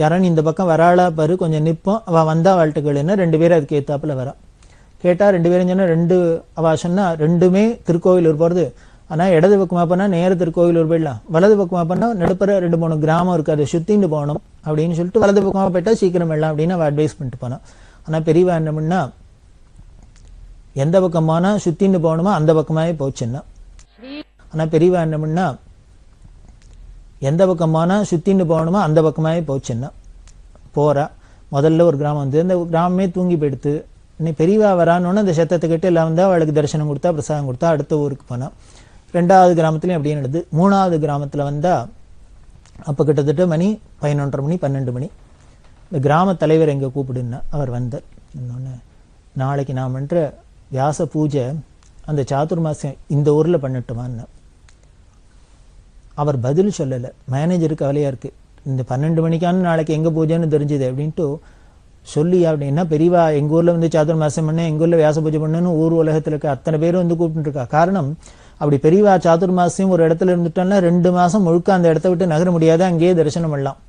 யாரான்னு இந்த பக்கம் வராளா பாரு, கொஞ்சம் நிற்போம், அவ வந்தா அவள்கிட்ட கேளுன்னா 2 பேரும் அதுக்கு ஏத்தாப்புல வரா. கேட்டா 2 பேரும் சொன்னா, அவ சொன்னா 2மே திருக்கோவிலூர் போறது. ஆனா இடது பக்கமா பண்ணா நேர திருக்கோவிலூர் போயிடலாம், வலது பக்கமா பண்ணா நடுப்புற 2-3 கிராமம் இருக்கு, அதை சுத்தின்னு போகணும் அப்படின்னு சொல்லிட்டு வலது பக்கமா போயிட்டா சீக்கிரம் எல்லாம் அப்படின்னு அவ அட்வைஸ் பண்ணிட்டு போனான். ஆனா பெரியவா என்ன பண்ணா, எந்த பக்கம் போனா சுத்தின்னு போகணுமோ அந்த பக்கமாவே போச்சுன்னா. ஆனா பெரியவா என்ன பண்ணா, எந்த பக்கம் போனா சுத்தின்னு போகணுமோ அந்த பக்கமாவே போச்சுன்னா போறா. முதல்ல ஒரு கிராமம் வந்து அந்த கிராமமே தூங்கி போயிடுத்து. இன்னைக்கு பெரியவா வரான்னு அந்த சத்தத்தை கேட்டு எல்லாம் வந்தா அவளுக்கு தரிசனம் கொடுத்தா, பிரசாதம் கொடுத்தா, அடுத்த ஊருக்கு போனா. 2வது கிராமத்துலயும் அப்படியே நடந்து. 3வது கிராமத்துல வந்தா அப்ப கிட்டத்தட்ட மணி 11:30 மணி 12 மணி. இந்த கிராம தலைவர் எங்க கூப்பிடுன்னா அவர் வந்தார். நாளைக்கு நான் பண்ற வியாச பூஜை அந்த சாதுர்மாசியம் இந்த ஊர்ல பண்ணட்டுமான்னு. அவர் பதில் சொல்லலை. மேனேஜருக்கு கவலையா இருக்கு, இந்த 12 மணிக்கான நாளைக்கு எங்க பூஜைன்னு தெரிஞ்சுது அப்படின்ட்டு சொல்லி அப்படின்னா பெரியவா எங்க ஊர்ல வந்து சாதுர்மாசம் பண்ண, எங்க ஊர்ல வியாச பூஜை பண்ணுன்னு ஊர் உலகத்துல இருக்க அத்தனை பேரும் வந்து கூப்பிட்டு இருக்கா. காரணம், அப்படி பெரியவா சாதுர்மாசியம் ஒரு இடத்துல இருந்துட்டோம்னா 2 மாசம் முழுக்க அந்த இடத்த விட்டு நகர முடியாது, அங்கேயே தரிசனம் பண்ணலாம்.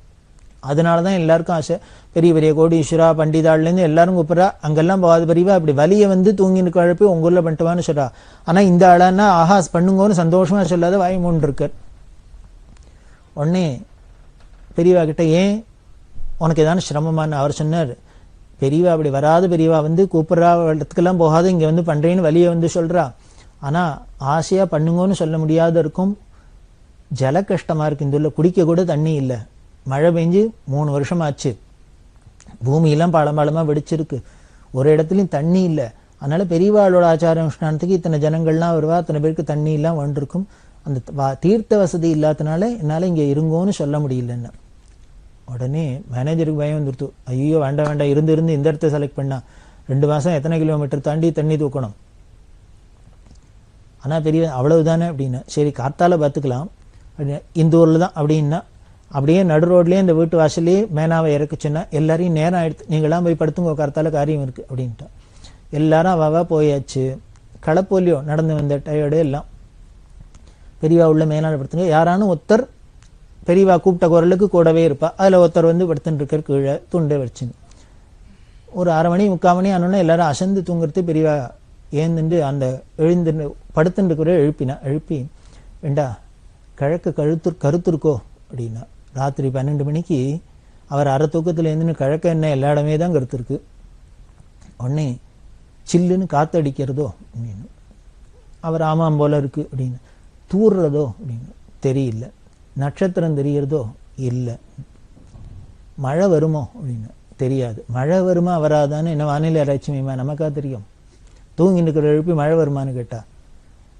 அதனாலதான் எல்லாருக்கும் ஆசை. பெரிய பெரிய கோடீஸ்வரா பண்டிதாள்லேருந்து எல்லாரும் கூப்பிட்றா, அங்கெல்லாம் போகாது பெரியவா அப்படி வலியை வந்து தூங்கின்னு கழப்பி உங்க ஊர்ல பண்ணிட்டுவான்னு சொல்றா. ஆனா இந்த ஆளான்னா ஆஹாஸ் பண்ணுங்கன்னு சந்தோஷமா சொல்லாத வாய் மூன்று இருக்கார். உடனே பெரியவா கிட்ட ஏன் உனக்கு ஏதான சிரமமானு அவர் சொன்னார். பெரியவா அப்படி வராது, பெரியவா வந்து கூப்பிட்றா இடத்துக்கெல்லாம் போகாது, இங்க வந்து பண்றேன்னு வலியை வந்து சொல்றா. ஆனா ஆசையா பண்ணுங்கன்னு சொல்ல முடியாத இருக்கும். ஜல கஷ்டமா இருக்கு, இந்த ஊர்ல குடிக்க கூட தண்ணி இல்லை. மழை பெஞ்சு 3 வருஷம் ஆச்சு, பூமியெல்லாம் பாளமா வெடிச்சிருக்கு, ஒரு இடத்துலயும் தண்ணி இல்லை. அதனால பெரியவாளோட ஆச்சார அனுஷ்டானத்துக்கு இத்தனை ஜனங்கள்லாம் வருவா, அத்தனை பேருக்கு தண்ணி எல்லாம் வந்துருக்கும். அந்த தீர்த்த வசதி இல்லாதனால என்னால இங்க இருங்கோன்னு சொல்ல முடியலன்னு. உடனே மேனேஜருக்கு பயம் வந்துருத்து. ஐயோ வேண்டாம் வேண்டாம், இருந்து இந்த இடத்த செலக்ட் பண்ணா 2 மாசம் எத்தனை கிலோமீட்டர் தாண்டி தண்ணி தூக்கணும். ஆனா பெரிய அவ்வளவுதானே அப்படின்னா, சரி காத்தால பார்த்துக்கலாம் இந்த ஊர்ல தான் அப்படின்னா, அப்படியே நடு ரோட்லயே இந்த வீட்டு வாசல்லையே மேனாவை இறக்குச்சுன்னா எல்லாரையும் நேரம் ஆயிடுத்து, நீங்களாம் போய் படுத்துங்க காத்தால காரியம் இருக்கு அப்படின்ட்டா. எல்லாரும் அவாவா போயாச்சு. களப்போலியோ நடந்து வந்த டயர்டு எல்லாம் பெரியவா உள்ள மேனால படுத்துங்க. யாரானும் ஒருத்தர் பெரியவா கூப்பிட்ட குரலுக்கு கூடவே இருப்பா, அதுல ஒருத்தர் வந்து படுத்துட்டு இருக்க கீழே துண்டை வச்சுன்னு. ஒரு 1/2 மணி 3/4 மணி ஆனோன்னா எல்லாரும் அசந்து தூங்குறது. பெரியவா ஏந்துண்டு அந்த எழுந்து படுத்துட்டு இருக்கிற எழுப்பி வேண்டா கிழக்கு கருத்துருக்கோ அப்படின்னா. ராத்திரி 12 மணிக்கு அவர் அரை தூக்கத்துல இருந்துன்னு கிழக்க என்ன எல்லா இடமே தான் கருத்துருக்கு. உடனே சில்லுன்னு காத்தடிக்கிறதோ அப்படின்னு. அவர் ஆமாம் போல இருக்கு அப்படின்னு. தூர்றதோ அப்படின்னு தெரியல. நட்சத்திரம் தெரியறதோ இல்லை. மழை வருமோ அப்படின்னு தெரியாது. மழை வருமா வராதான்னு என்ன வானிலை ஆராய்ச்சி மையமா நமக்கா தெரியும். தூங்கி நிற்கிற எழுப்பி மழை வருமானு கேட்டா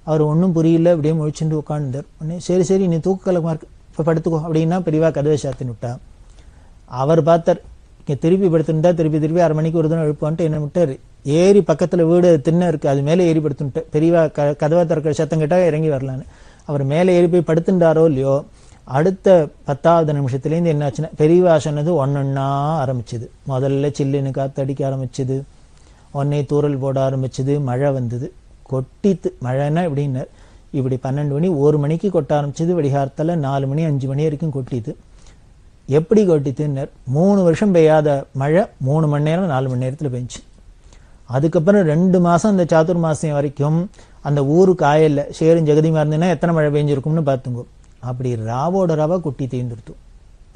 அவர் ஒன்றும் புரியல, அப்படியே முழிச்சுட்டு உட்காந்துட்டார். உடனே சரி நீ தூக்கலமா இருக்கு இப்போ படுத்துக்கோ அப்படின்னா பெரியவா கதவை சாத்தின்னு விட்டா. அவர் பார்த்தார், திருப்பி படுத்துட்டா திருப்பி 1/2 மணிக்கு ஒரு தினம் எழுப்பான்ட்டு என்ன விட்டார். ஏறி பக்கத்துல வீடு திண்ணை இருக்கு, அது மேலே ஏறி படுத்துட்டு பெரியவா கதவை திறக்கிற சத்தம் கேட்டா இறங்கி வரலான்னு. அவர் மேலே ஏறி போய் படுத்துட்டாரோ இல்லையோ, அடுத்த 10வது நிமிஷத்துலேருந்து என்னாச்சுன்னா பெரியவா சொன்னது ஒன்னொன்னா ஆரம்பிச்சுது. முதல்ல சில்லுன்னு காத்து அடிக்க ஆரம்பிச்சுது, உடனே தூரல் போட ஆரம்பிச்சுது, மழை வந்தது, கொட்டித்து. மழைன்னா எப்படின்னு இப்படி 12 மணி 1 மணிக்கு கொட்ட ஆரம்பிச்சது, வெடிகாரத்தில் 4 மணி 5 மணி வரைக்கும் கொட்டிது. எப்படி கொட்டித்துன்னு 3 வருஷம் பெய்யாத மழை 3 மணி நேரம் 4 மணி நேரத்தில் பெஞ்சு. அதுக்கப்புறம் 2 மாசம் அந்த சாதுர்மாசியம் வரைக்கும் அந்த ஊரு காயல்ல சேரும் ஜெகதிமா இருந்ததுன்னா எத்தனை மழை பெஞ்சிருக்கும்னு பார்த்துங்கோ. அப்படி ராவோட ராவா கொட்டி தேர்ந்துருத்தோம்.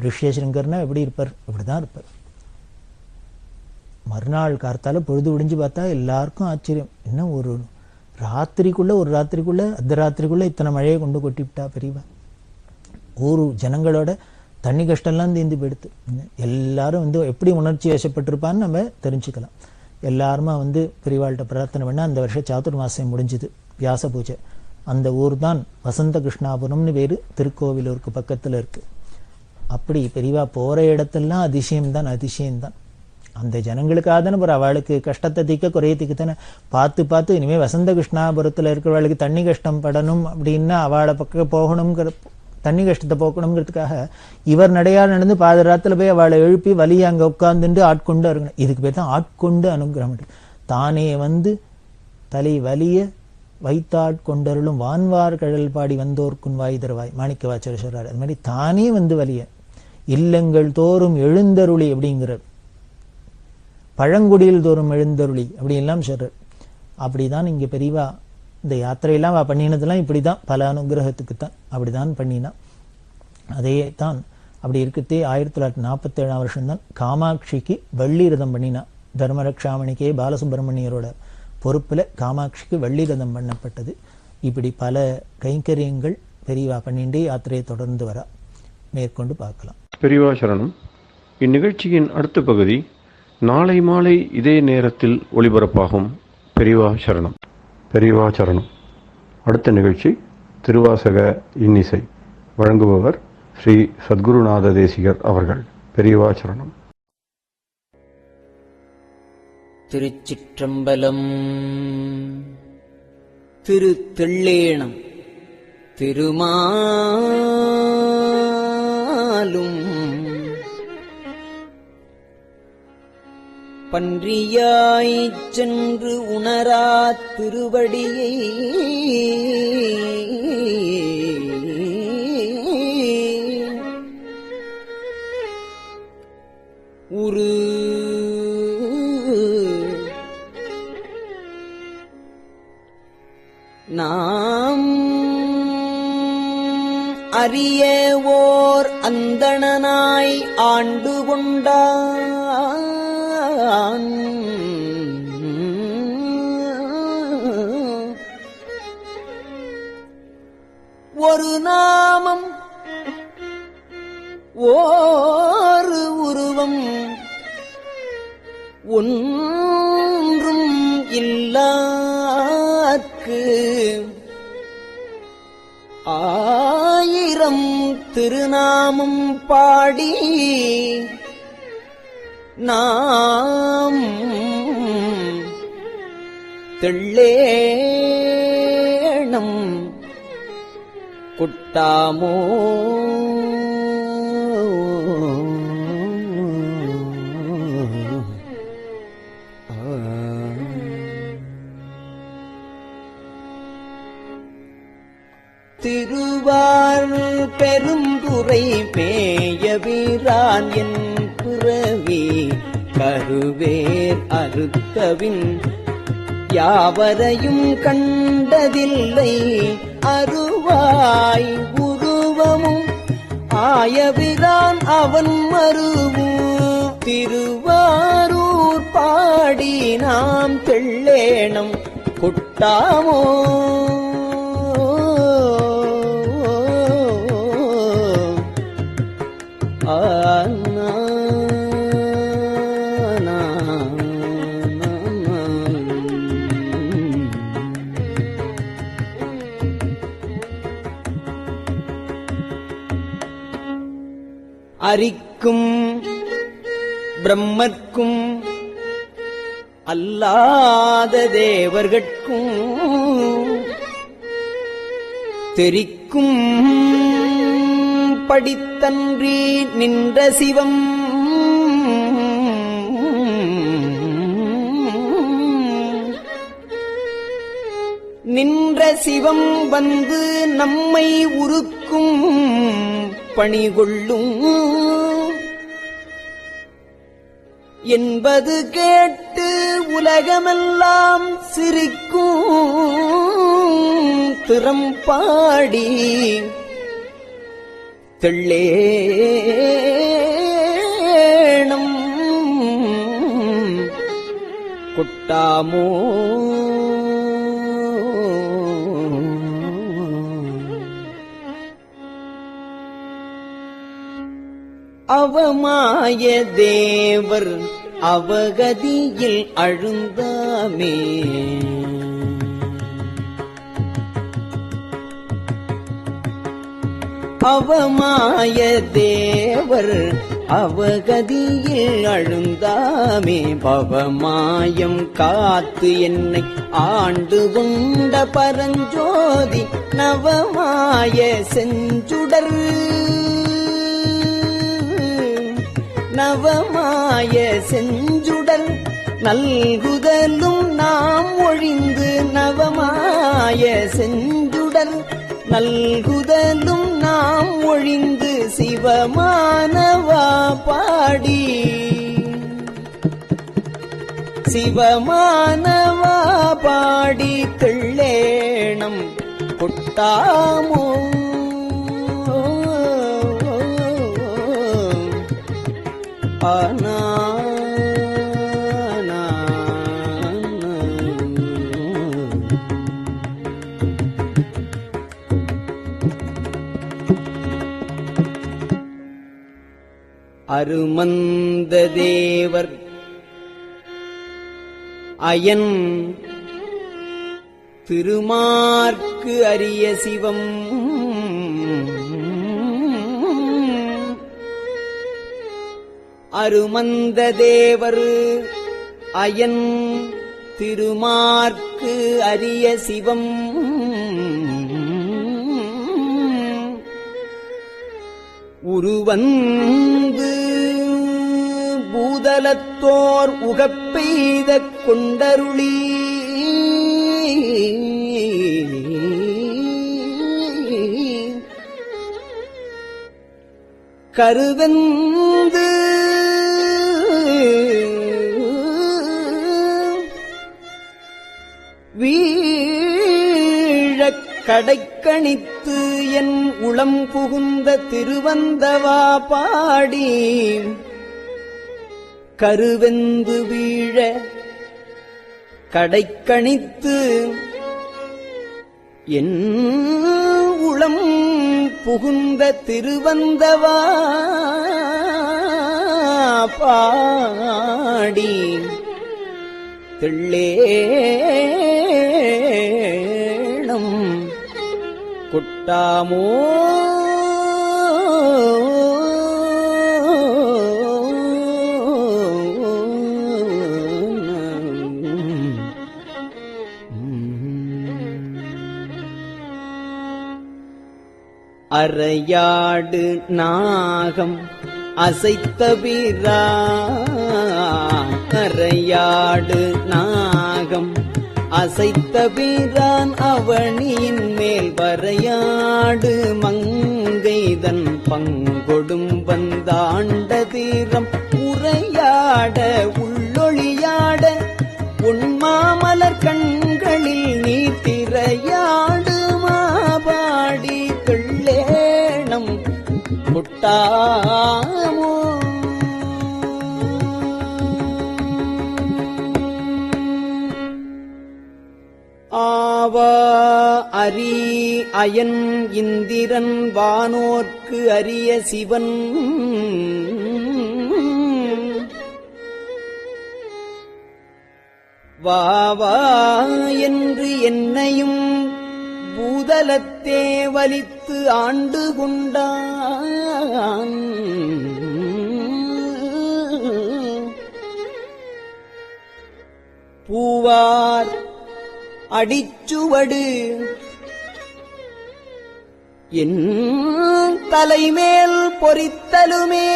ரிஷியசங்கர்னா எப்படி இருப்பார், இப்படிதான் இருப்பார். மறுநாள் கார்த்தால பொழுது விடிஞ்சு பார்த்தா எல்லாருக்கும் ஆச்சரியம். என்ன ஒரு ராத்திரிக்குள்ள அர்த்த ராத்திரிக்குள்ள இத்தனை மழையை கொண்டு கொட்டிவிட்டா பெரியவா. ஊரு ஜனங்களோட தண்ணி கஷ்டம்லாம் தீர்ந்து போயிடுத்து. எல்லாரும் வந்து எப்படி உணர்ச்சி வசப்பட்டிருப்பான்னு நம்ம தெரிஞ்சுக்கலாம். எல்லாருமா வந்து பெரியவாள்கிட்ட பிரார்த்தனை பண்ண அந்த வருஷம் சாதுர்மாசியம் முடிஞ்சுது, வியாச பூஜை. அந்த ஊர் தான் வசந்த கிருஷ்ணாபுரம்னு பேரு, திருக்கோவிலூருக்கு பக்கத்துல இருக்கு. அப்படி பெரியவா போற இடத்தெல்லாம் அதிசயம்தான். அந்த ஜனங்களுக்காக தானே போற, அவளுக்கு கஷ்டத்தை தீக்க குறையத்துக்கு தானே பார்த்து இனிமே வசந்த கிருஷ்ணாபுரத்துல இருக்கிறவளுக்கு தண்ணி கஷ்டம் படணும் அப்படின்னா அவளை பக்கம் போகணுங்கிற, தண்ணி கஷ்டத்தை போக்கணுங்கிறதுக்காக இவர் நடையால் நடந்து பாதராத்துல போய் அவளை எழுப்பி வலியை அங்க உட்கார்ந்துட்டு ஆட்கொண்டு இருக்கணும். இதுக்கு பேர் தான் ஆட்கொண்டு அனுகிரகம். தானே வந்து தலை வலிய வைத்தாட்கொண்டருளும் வான்வார் கழல் பாடி வந்தோர்க்குன் வாய் தருவாய் மாணிக்க வாச்சர் சொல்றாரு. அது மாதிரி தானே வந்து வலிய இல்லங்கள் தோறும் எழுந்தருளி அப்படிங்கிறார். பழங்குடியில் தோறும் எழுந்தருளி அப்படி எல்லாம் சொல்றார். அப்படிதான் இங்க பெரியவா இந்த யாத்திரையெல்லாம் பண்ணினதெல்லாம் இப்படிதான், பல அனுகிரகத்துக்கு தான் அப்படிதான் பண்ணினா. அதே தான் அப்படி இருக்கத்தே 1947 வருஷம்தான் காமாட்சிக்கு வள்ளி ரதம் பண்ணினா. தர்மரக்ஷாமணிக்கே பாலசுப்பிரமணியரோட பொறுப்புல காமாட்சிக்கு வள்ளி ரதம் பண்ணப்பட்டது. இப்படி பல கைங்கரியங்கள் பெரியவா பண்ணிண்டே யாத்திரையை தொடர்ந்து வர மேற்கொண்டு பார்க்கலாம். பெரியவா சரணம். இந்நிகழ்ச்சியின் அடுத்த பகுதி நாளை மாலை இதே நேரத்தில் ஒளிபரப்பாகும். பெரியவா சரணம். பெரியவா சரணம். அடுத்த நிகழ்ச்சி திருவாசக இன்னிசை. வழங்குபவர் ஸ்ரீ சத்குருநாத தேசிகர் அவர்கள். பெரியவா சரணம். திருச்சிற்றம்பலம். திரு தெள்ளேணம் திருமால் உணராலும் பன்றியாய்ச் சென்று உணரா திருவடியை உரு நாம் அறிய ஓர் அந்தணனாய் ஆண்டு கொண்டான். ஒரு நாமம் ஓர் உருவம் ஒன்றும் இல்லாக்கு ஆயிரம் திருநாமம் பாடி நாம் தெள்ளேணம் குட்டாமோ திருவார் பெருந்துரை மேயவீரான் என் பிறவி கருவேர் அறுத்தவின் யாவரையும் கண்டதில்லை அருவாய் உருவமும் ஆயவிரான் அவன் மருவு திருவாரூர் பாடி நாம் தெள்ளேணம் கொட்டாமோ அரிக்கும் பிரம்மர்க்கும் அல்லாத தேவர்கட்கும் தெரிக்கும் படித்தன்றி நின்ற சிவம் நின்ற சிவம் வந்து நம்மை உருக்கும் பணிகொள்ளும் என்பது கேட்டு உலகமெல்லாம் சிரிக்கும் திறம்பாடி தெள்ளேணம் கொட்டாமோ அவமாய தேவர் அவகதியில் அழுந்தாமே அவமாய தேவர் அவகதியில் அழுந்தாமே பவமாயம் காத்து என்னை ஆண்டு கொண்ட பரஞ்சோதி நவமாய செஞ்சுடர் நவமாய செஞ்சுடல் நல்குதலும் நாம் ஒழிந்து நவமாய செஞ்சுடல் நல்குதலும் நாம் ஒழிந்து சிவமானவா பாடி சிவமானவா பாடி தெள்ளேணம் கொட்டாமோ ஆனா அருமந்த தேவர் அயன் திருமார்க்கு அரிய சிவம் அருமந்த தேவர் அயன் திருமார்க்கு அரிய சிவம் உருவந்து பூதலத்தோர் உகப்பெய்த கொண்டருளி கருவந்து வீழக் கடைக்கணித்து என் உளம் புகுந்த திருவந்தவா பாடி கருவெந்து வீழ கடைக்கணித்து என் உளம் புகுந்த திருவந்தவா பாடி தெள்ளேணம் கொட்டாமோ அரையாடு நாகம் அசைத்த பிரான் அரையாடு நாகம் அசைத்த பிரான் அவனியின் மேல் வரையாடு மங்கைதன் பங்கொடும் வந்தாண்ட தீரம் உரையாட உள்ளொளியாட உண்மாமலர் கண்களில் நீ திரையாடு மாபாடி தெள்ளேணம் முட்டாமோ ஆவா அரி அயன் இந்திரன் வானோர்க்கு அரிய சிவன் வாவா என்று என்னையும் பூதலத்தே வலித்து ஆண்டு கொண்டான் பூவார் அடிச்சுவடு என் தலைமேல் பொறித்தலுமே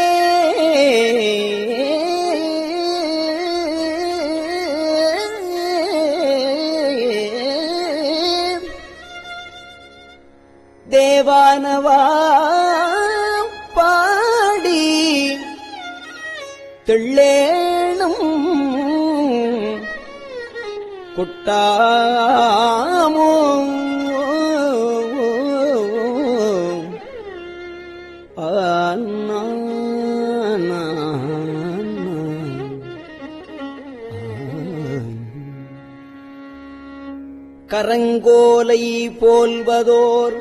தேவானவா பாடி தெள்ளேணும் கொட்டாமோ கரங்கோலை போல்வதோர்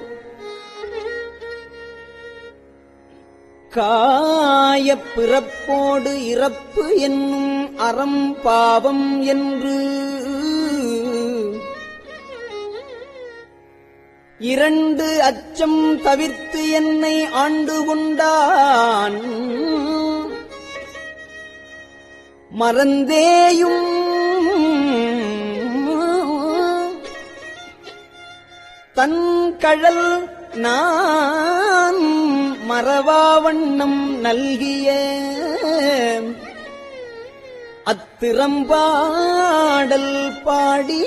காயப் பிறப்போடு இறப்பு என்னும் அறம் பாவம் என்று இரண்டு அச்சம் தவிர்த்து என்னை ஆண்டு கொண்டான் மறந்தேயும் தன் கழல் நான் மறவாவண்ணம் நல்கிய அத்திறம்பாடல் பாடி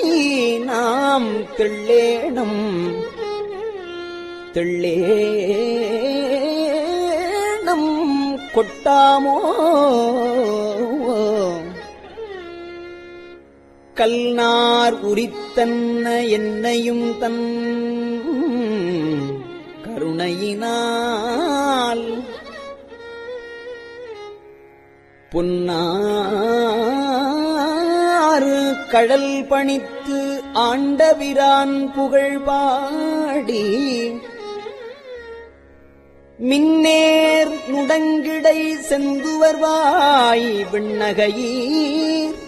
நாம் தெள்ளேணம் தெள்ளேணம் கொட்டாமோ கல்நார் உரித்தன்ன என்னையும் தன் கருணையினால் பொன்னாறு கடல் பணித்து ஆண்டபிரான் புகழ் பாடி மின்னேர் நுடங்கிடை செந்துவர்வாய் விண்ணகையீர்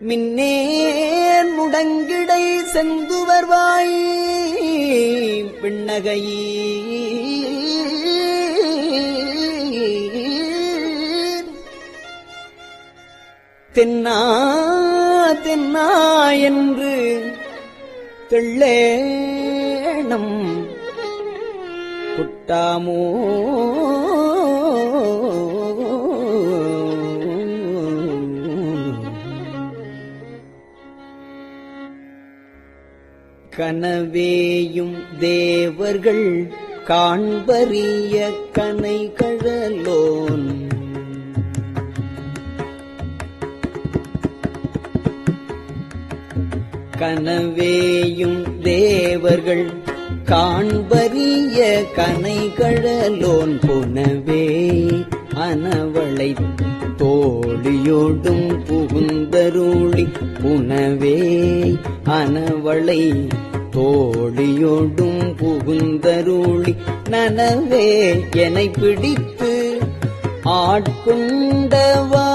மின்னேர் முடங்கிடை செந்துவர்வாய் விண்ணகையீர் தென்னா தென்னா என்று தெள்ளேணம் ஒட்டாமோ கனவேயும் தேவர்கள் காண்பரிய கனை கழலோன் கனவேயும் தேவர்கள் காண்பரிய கனை கழலோன் புனவே அனவளை தோழியோடும் புகுந்தருளி புனவே அனவளை தோழியோடும் புகுந்தருளி நனவே என்னை பிடித்து ஆட்கொண்டவா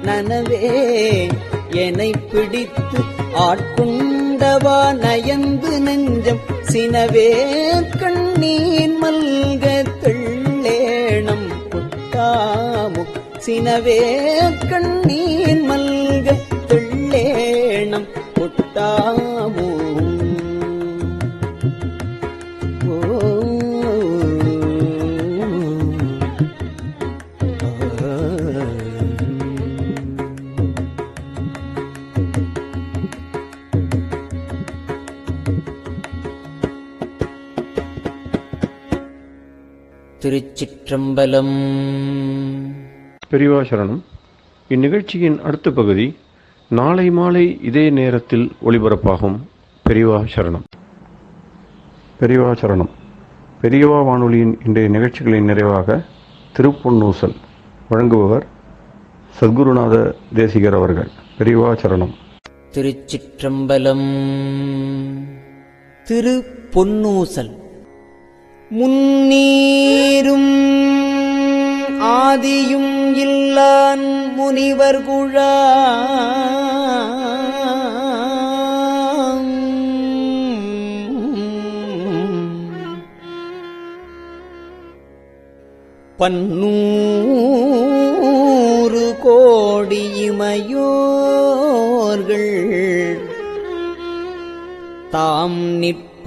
நனவே என்னை பிடித்து ஆட்கொண்டவா நயந்து நெஞ்சம் சினவே கண்ணீர் மல்க தெள்ளேணம் புட்டாமு சினவே கண்ணீர் மல்க தெள்ளேணம் புட்டாமு திருச்சிற்றம்பலம். பெரியவா சரணம். இந்நிகழ்ச்சியின் அடுத்த பகுதி நாளை மாலை இதே நேரத்தில் ஒளிபரப்பாகும். பெரியவா சரணம். பெரியவா சரணம். பெரியவா வானொலியின் இன்றைய நிகழ்ச்சிகளின் நிறைவாக திருப்பொன்னூசல் வழங்குபவர் சத்குருநாத தேசிகர் அவர்கள். பெரியவா சரணம். திருச்சிற்றம்பலம். திருப்பொன்னூசல். முன்னீரும் ஆதியும் இல்லான் முனிவர் குழாம் பன்னூறு கோடி இமையோர்கள் தாம் நிற்ப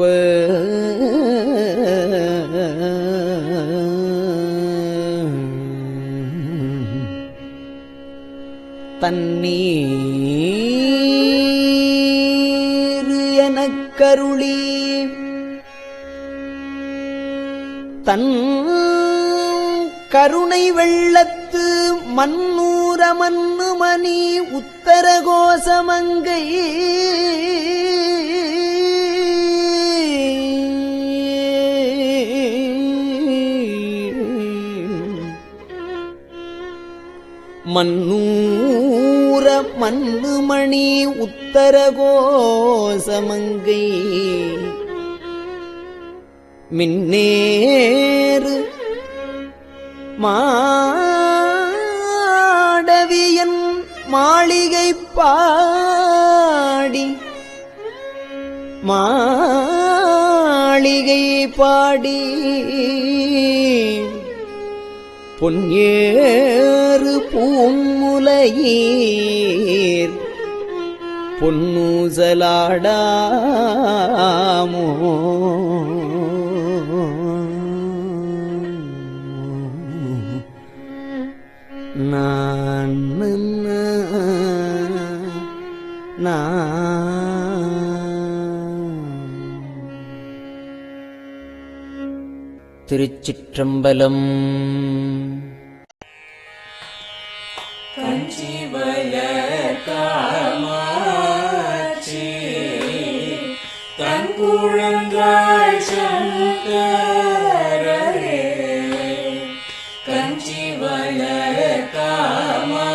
தன்னீர் எனக் கருளி தன் கருணை வெள்ளத்து மன்னூர மன்னு மணி உத்தர கோசமங்கை மன்னூர மன்னுமணி உத்தர கோசமங்கை மின்னேறு மாடவியன் மாளிகை பாடி மாளிகை பாடி பொன்னேறு பூமுலையீர் பொன்னூசலாடாமோ நான் திருச்சிற்றம்பலம். காமாட்சி தன் குழந்தாய் சங்கரரே கஞ்சிவல காமாட்சி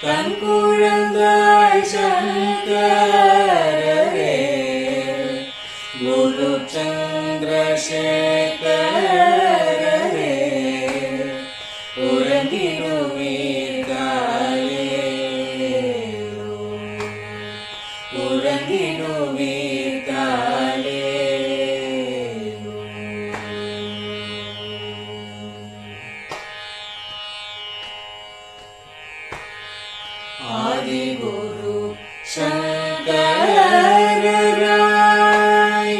தன் குழந்தாய் சங்கரரே குரு சந்திரசேகரரே ஆதிகுரு சங்கரராய்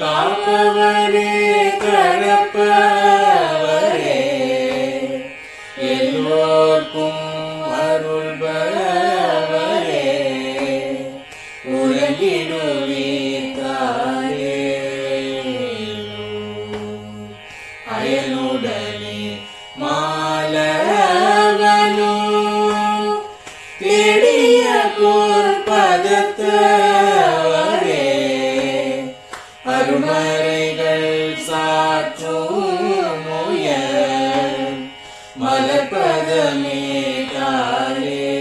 காப்பவரே கடப்பவரே எல்லோர்க்கும் அருள்பவரே உலகிடுவீதாயே அயனுடனே மாலவனோ தேடிய பொற்பதத்தவரே அருமறைகள் சாற்றும் முயல் மலர்பதமே தாரே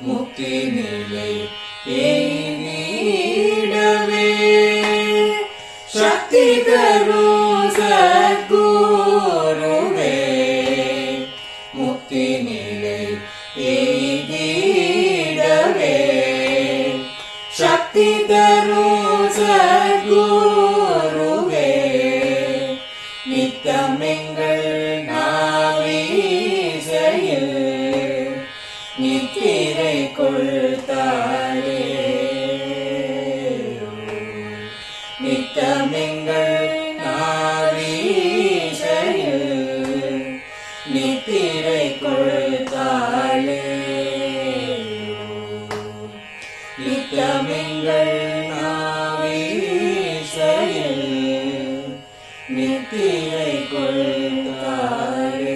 முக்தி நிலை எய்திடவே சக்தி தரும் சத்குருவே முக்தி நிலை எய்திடவே சக்தி தரும் சத்குருவே நித்தமெங்கள் நாவீசையில் நித்திரை கொள்தாயே நித்தமெங்கள் நாவீசையில் நித்திரை கொள்தாளே நித்தமெங்கள் நாவீசையில் நித்திரை கொள்தாளே.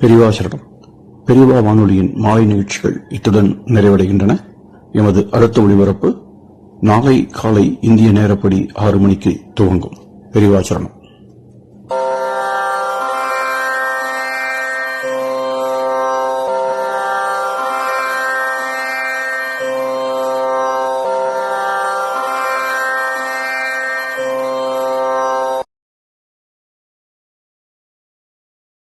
பெரியவா சரணம். பெரியவா வானொலியின் மாலை நிகழ்ச்சிகள் இத்துடன் நிறைவடைகின்றன. எமது அடுத்த ஒளிபரப்பு நாளை காலை இந்திய நேரப்படி 6 மணிக்கு துவங்கும். பெரியவா சரணம்.